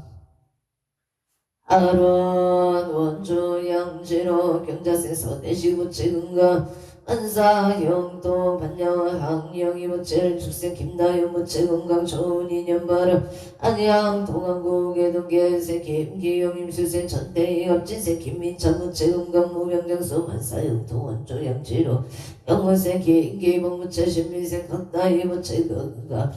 아론 원주 양지로 경자생 서대시 무체 건강 안사용통 반야와 항영이 무체를 축생 김나영 무체 건강 좋은 인연 발음 안양 동안국의 동계세 김기용 임수생 전대희 업진세 김민찬 무체 건강 무병장수 만사용통 원주 양지로 영무생 김기봉 무체 신미생 각다희 무체 건강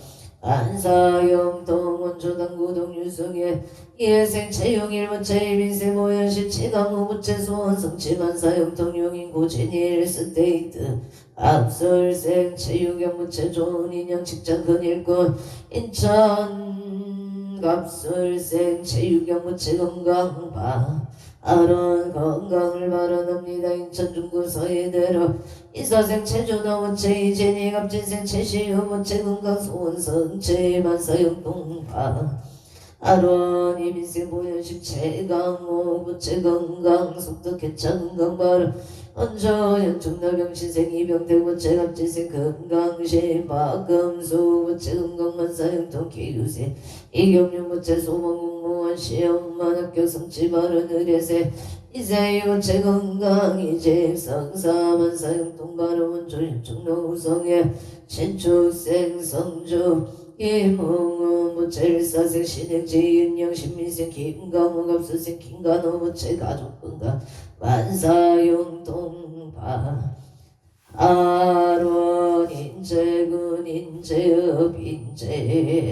안사용통 원주 당구동 유승의 예생 채용일 무체 민생 모연시 체감무 무체 소원 성취 만사용통 용인 고진일 스테이트 압술생 체유경 무체 좋은 인형 직장 근일권 인천 갑술생 체유경 무체 건강파 아론 건강을 발언합니다. 인천 중구 서해대로 이사생 체조나 무체 이재니 갑진생 체시유 무체 건강 소원 성취 만사용통파 아론 이민생 보현식 최강호 부채 건강 속도 개차 건강 바로 언저연 중나병신생 이병태 부채 갑지생 금강신 박금수 부채 건강만사형통 기유세 이경륜 부채 소방공무원 시험만 합격 성취 바른 의례세 이세이 부채 건강 이제 성사만사형통 바른 원조림 중노우성에 신축생 성주 김홍은 부채일사생 신행지 윤영 신민생 김강호 갑수생 김간호 부채 가족건강 만사용통파 아론 인재군 인재업 인재루예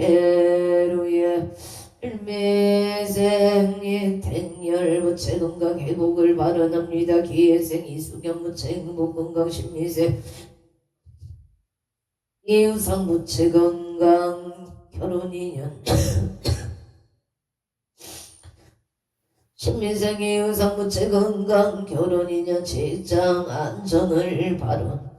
일매생 텐열 부채 건강 회복을 발언합니다. 기회생 이수경 부채 행복 건강 신미생 이우상 부채 건강 결혼 인연 신민생 이우상 부채 건강 결혼 인연 직장 안정을 발언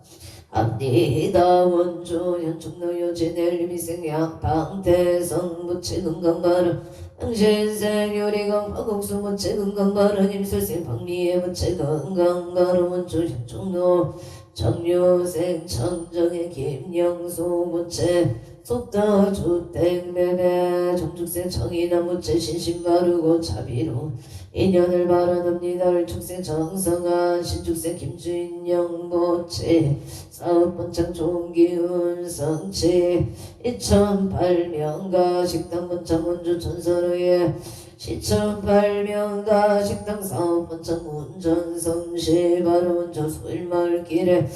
합니다. 원조 연축노요 제넬미생 양방태성 부채 건강 발언 당신생 요리강 화국수 부채 건강 발언 임술생 박미애 부채 건강 발언 원조 연축노 정류생 청정의 김영수 부채 속다 주택매매 정축생 청이나 부채 신신 바르고 자비로 인연을 발언합니다. 을축생 정성한 신축생 김주인영 부채 사업번창 좋은기운 성취 2008명가 식당 번창 원주 전설의 시청 8명가 식당 사업번창 운전 성시 바로 원조 소일마을길에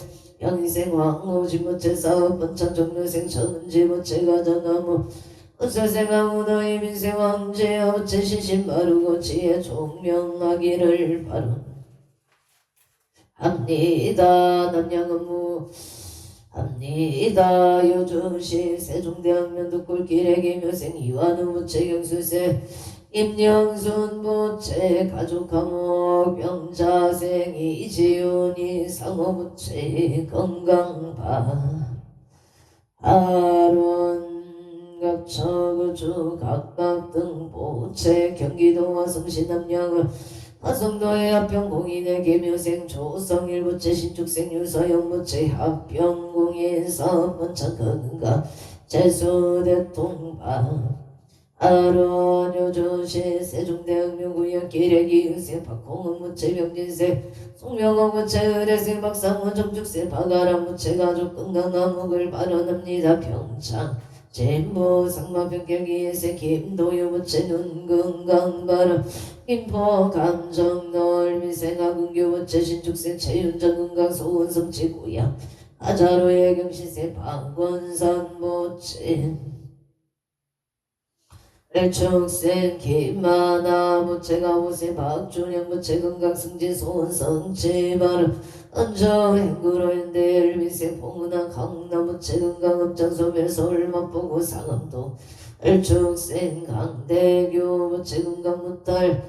영희생 황호지 부채 사업번창 정류생 천지 부채 가자나무 어서생 아무나의 민생 왕제 어째 신신 바르고 지혜 종명하기를 바론합니다. 남양업무 합니다. 요주시 세종대학면 덕골길에 김효생 이완우 부채 경수세 임영순 부채 가족감옥 병자생 이지훈이 상호 부채 건강파 아론 갑처구주 각각 등 부채 경기도와 성시 남양을 화성도의 합병공인의 김효생 조성일 부채 신축생 유서영 부채 합병공인 사업번창 건강 제수대통파 아론 요조시 세종대학교 구역길의 기흥세 박홍은 부채 병진세 송명호 부채 의뢰세 박상원 정축세 박아람 부채 가족 건강암흑을 발언합니다. 평창 진보 상마병격이세 김도유 부채 눈 건강 발언 김포 감정 넓이생 하근교 부채 신축세 최윤정 건강 소원성치 고향 아자로의 경시세 박원산 부채 일축생 김하나 부채 가보세 박준영 부채 건강 승진 소원 성취 발음 언저 행구로 현대 일미생 봉은아 강남 부채 건강 업장소멸 서울 맛보고 상암동 일축생 강대교 부채 건강 무탈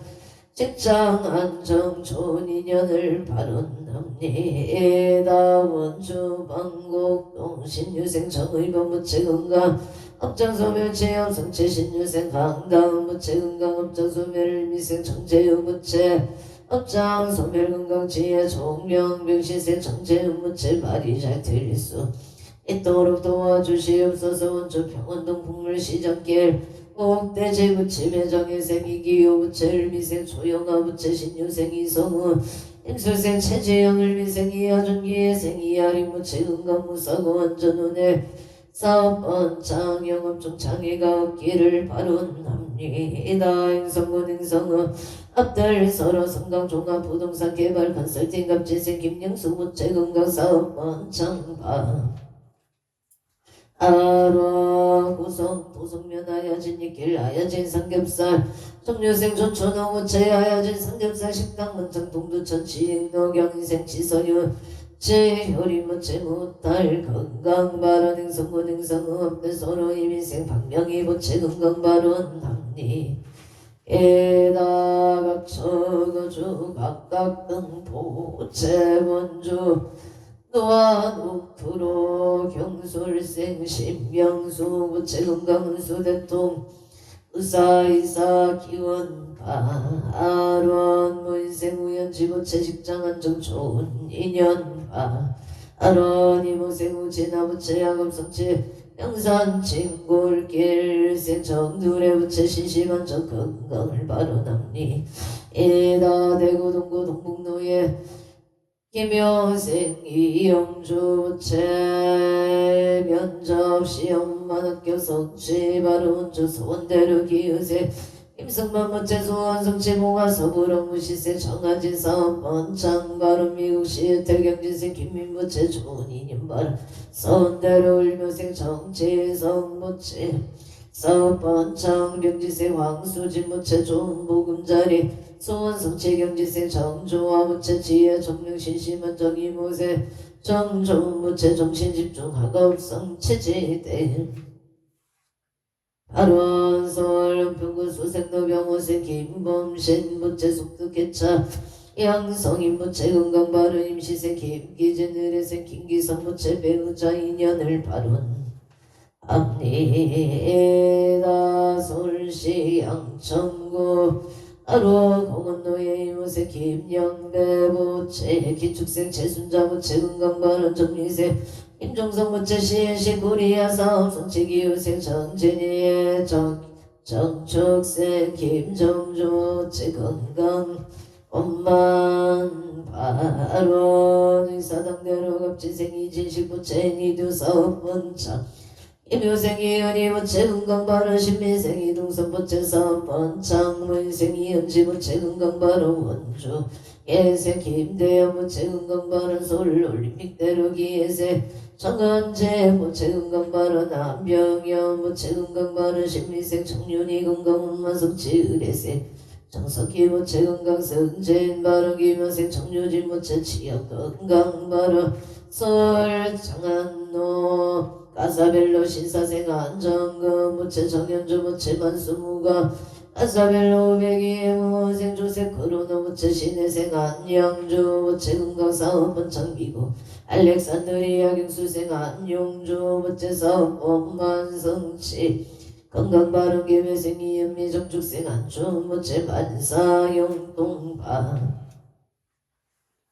직장 안정 좋은 인연을 발언합니다. 원주 방곡동 신유생 정의범 부채 건강 업장소멸 체험 성체 신유생 강당 부채 건강 업장소멸 미생 정재유 부채 업장소멸 건강 지혜 종명 병시생 정재유 부채 말이 잘 들릴 수 있도록 도와주시옵소서. 원주 평원동 풍물시장길 꼭대제 부채 매장의생 이기호 부채 을미생 조영아 부채 신유생 이성훈 임술생 최재영 을미생 이하준기의생 이하림 부채 건강무사고 원전운에 사업번창 영업중 장애가 없기를 발언합니다. 행성군 행성은 앞들 서로 성강종합 부동산 개발 컨설팅 갑지생 김영수 부채 건강 사업번창 아로 구성 도성면 아야진 이길 아야진 삼겹살 정류생 조천호 부채 아야진 삼겹살 식당 문창 동두천 지행로 경인생 지서윤 제효리 부채 무탈 건강 발언 행성군 행성업 서로 이민생 박명희 부채 건강 발언합니 에다 각처거주 각각 등 부채 원주 노안 옥투로 경술생 신명수 부채 건강 은수 대통 우사이사 기원파 아론 무인생 우연지부채 직장안정 좋은 인연파 아론 이모생 우지나부채 야금성채 영산친골길 생청두레 부채 신심한적 건강을 바로납니 이다 대구 동구 동북로에 김효생 이영주채 면접시험만 학교 성취 바로운주 소원대로 기우세 김성만 모채 소원성취 봉화 서부로 무시세 정하진 사업번창 바로 미국시 태경진세 김민부채 좋은 인연 바로 서원대로 울묘생 정치 성모채 사업번창 경지세 황수진 모채 좋은 복음자리 소원성취 경지세 정조화 무채 지혜 정명신심한 정이모세 정조운 무채 정신집중 학업성 체지대 발원설 연평구 수생노병호세 김범신 무채 속득개차 양성인 무채 건강바른 임시세 김기진 의뢰세 김기성 무채 배우자 인연을 바른 압니다 솔시 양천구 아로 공원노예 이모세 김영배 부채 기축생 최순자 부채 건강바른 정리세 임종성 부채 시시 코리아 사업성취 기후생 정진이의 정축생 김정주 부채 건강 엄만 바로 의사당대로 갑진생 이진식 부채 니두 사업번창 임효생이 연이부채 건강바로 신민생이 동선부채 사업번창 무인생이 연지부채 건강바로 원주 예세 김대현부채 건강바로 서울올림픽대로 기예세 정은재 부채 건강바로 남병현 부채 건강바로 신민생 청년이 건강운만성치 의뢰세 정석희 부채 건강성진 바로 김효생 청유진 부채 치역 건강바로 서울 장안로 아사벨로 신사생 안정금 무채 정현주 무채 만수무가 아사벨로 백이의 무생 조세 코로나 무채 신혜생 안양주 무채 건강사업번 장비고 알렉산드리아 경수생 안용주 무채 사업번 성치 건강바른 계회생 이은미 정축생 안춘 무채 만사용동파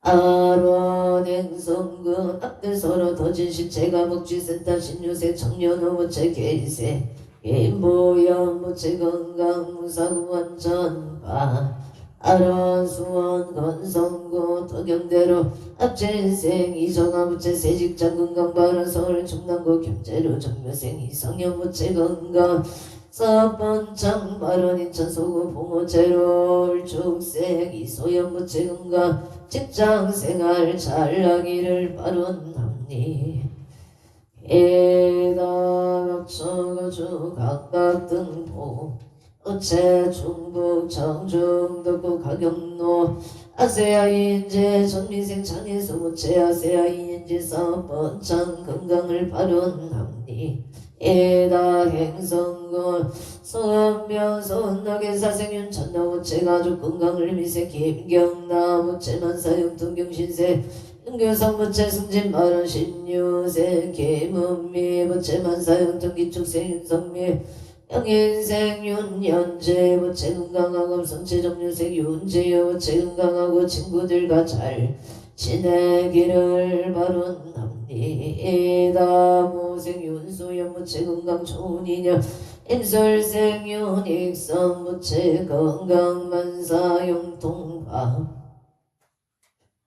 아론 행성군 앞들서로 더진식 제가복지센터 신유생 청년호무채 개세 김보연 무채 건강무사구원 전파 아론 수원 건성구 도경대로 앞진생 이정아 무채 새직장 건강바른 서울 충남구 경제로 정묘생 이성현 무채 건강 사번창 바른 인천 소구 봉호제로 울축생 이소연 무채 건강 직장생활 잘하기를 바론합니 해당학처거주 각각 등포 어체 중북 청중 덕구 가경로 아세아 인제 전미생 창에서 무채 아세아 인제 사번창 건강을 바론합니 에다 행성군 소원면 소원나게 사생윤 천나무채 가족 건강을 미세 김경나무채 만사용통경신세 은교성무채 승진 마른 신유생 김은미무채 만사용통기축생 윤성미 영인생 윤연재 무채 건강하고 성체 정유생 윤재여 무채 건강하고 친구들과 잘 지내기를 바론합니다. 모생 윤소연 무채 건강 좋은 인연 임설생 윤익성 무채 건강 만사용통파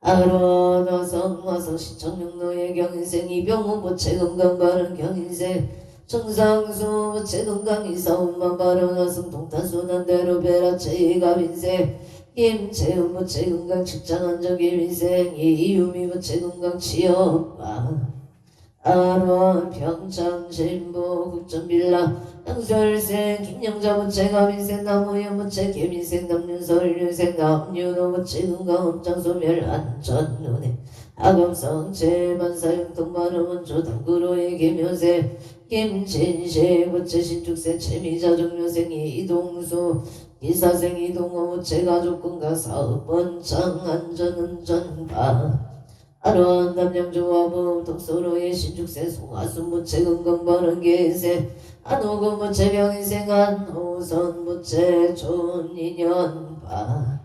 아론화성 화성 시청용로의 경인생 이병우 무채 건강 바른 경인생 정상수 무채 건강 이사원만 바른 화성 동탄수 난대로 베라채 가빈생 김채훈 무채 건강 직장안정 김인생 이유미 무채 건강 취업파 아론 평창 진보 국전빌라 양설생 김영자 무채 가빈생 나무현 무채 개민생 남윤설 윤생 남윤호 무채 건강 업장소멸 안전눈에 아검성체 만사용통 마름원조 당구로의 김효세 김진식 무채 신축생 채미자 정묘생 이동수 이사생 이동호 무채 가족건강 사업번창 안전운전파 아론 남양조화부 독서로의 신축세 송하순무채 건강바른계세 안호금무채 병인생 안호선무채 존인연바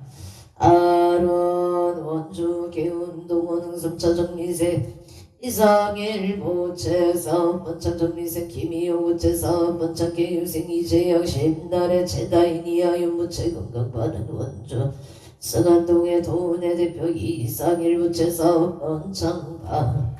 아론 원주 개운동원 흥성차 정리세 이상일보채 사업번창 정리세 김이용무채 사업번창 개유생 이재영 심날의 채다인이야 윤무채 건강바른 원주 서간동의 도내 대표 이상일부채 사업번창바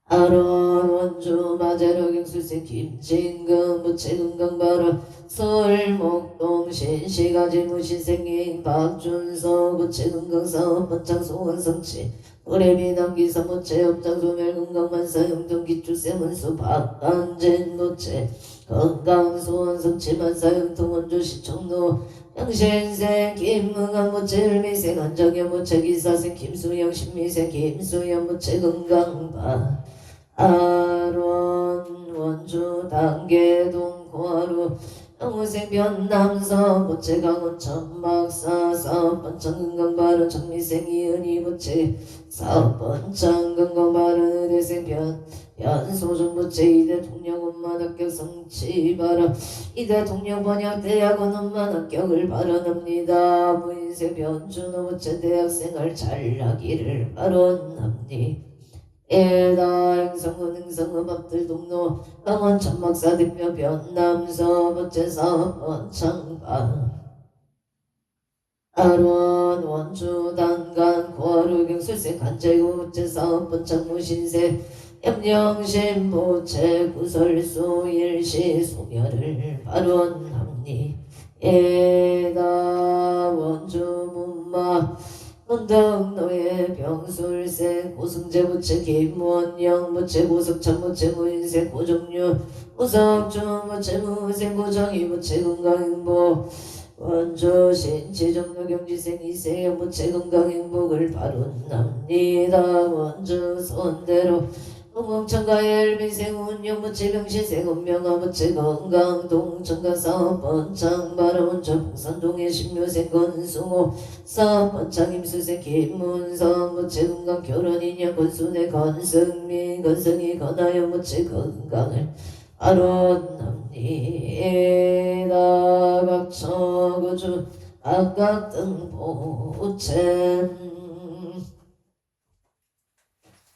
아론 원주 마제로 경술세 김진금 부채 건강바른 서울목동 신시가지 무신생인 박준서 부채 건강사업번창 소원성치 의뢰비 남기사 부채 업장소멸 건강만사 영통기출세 문수 박한진 부채 건강소원성치 만사 영통원주 시청로 영신생 김응한 부채 을미생 한정현 부채 기사생 김수영 신미생 김수영 부채 건강바 아론 원주 단계동 고하루 영우생 변남서 부채 강원 천막사 사업번창 건강바른 정미생 이은희 부채 사업번창 건강바른 의대생 변소중 부채 이대통령 원만 합격 성취바람 이대통령 번역대학원 원만 합격을 바라납니다. 무인생 변준호 부채 대학생활 잘하기를 바라납니다. 에다 행성은 행성은 밥들 동로 강원 천막사 대표 변남서 부채 사업번창바 아론 원주 단간 고하루 경술세 간제구 부채 사업번창 무신세 염령신 부채 구설수 일시 소멸을 발언합니 에다 원주 문마 논덕노예 병술세 고승제 부채 김원영 부채 고석천 부채 무인세 고정류 우석중 부채 무생 고정희 부채 건강행복 원주 신치정로 경지생 이세영 부채 건강행복을 바론납니다. 원주 선대로 동공천가의 일미생 운영 부채 병시생 운명화 부채 건강 동천가 사업번창 바라원주 풍산동의 신묘생 건승호 사업번창 임수생 김문성 부채 건강 결혼인연 건순의 건승민 건승이 건하여 부채 건강을 아론납니다. 각처구주 각각등보채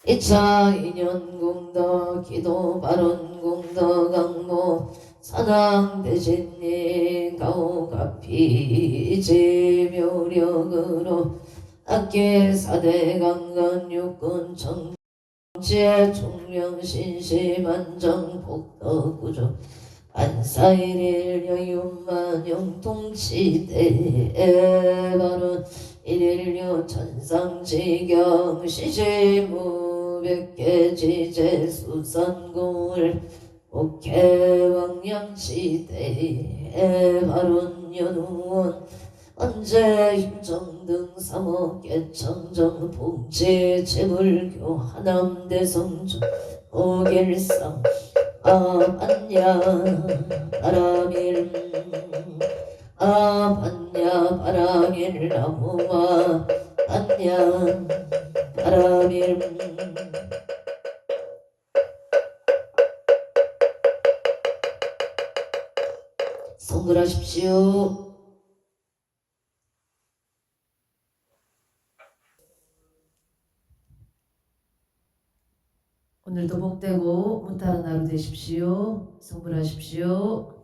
2차 인연공덕 기도 발언공덕 강모 사당대신님 가오가피 지묘력으로 악계 사대 강간 육군 정치의 총명신심안정 복덕구조 안사일일 여윤만 영통치대에 바른 일일류 천상지경 시시무백계 지제수선고을 옥해왕양시대에 바른 연우원 언제 힘정등 삼억계 청정 복지 재물교 하남대성주 오길성 아반야 바람일 아반야 바람일 나무와 반야 바람일 성불하십시오. 오늘도 복되고 무탈한 하루 되십시오. 성불하십시오.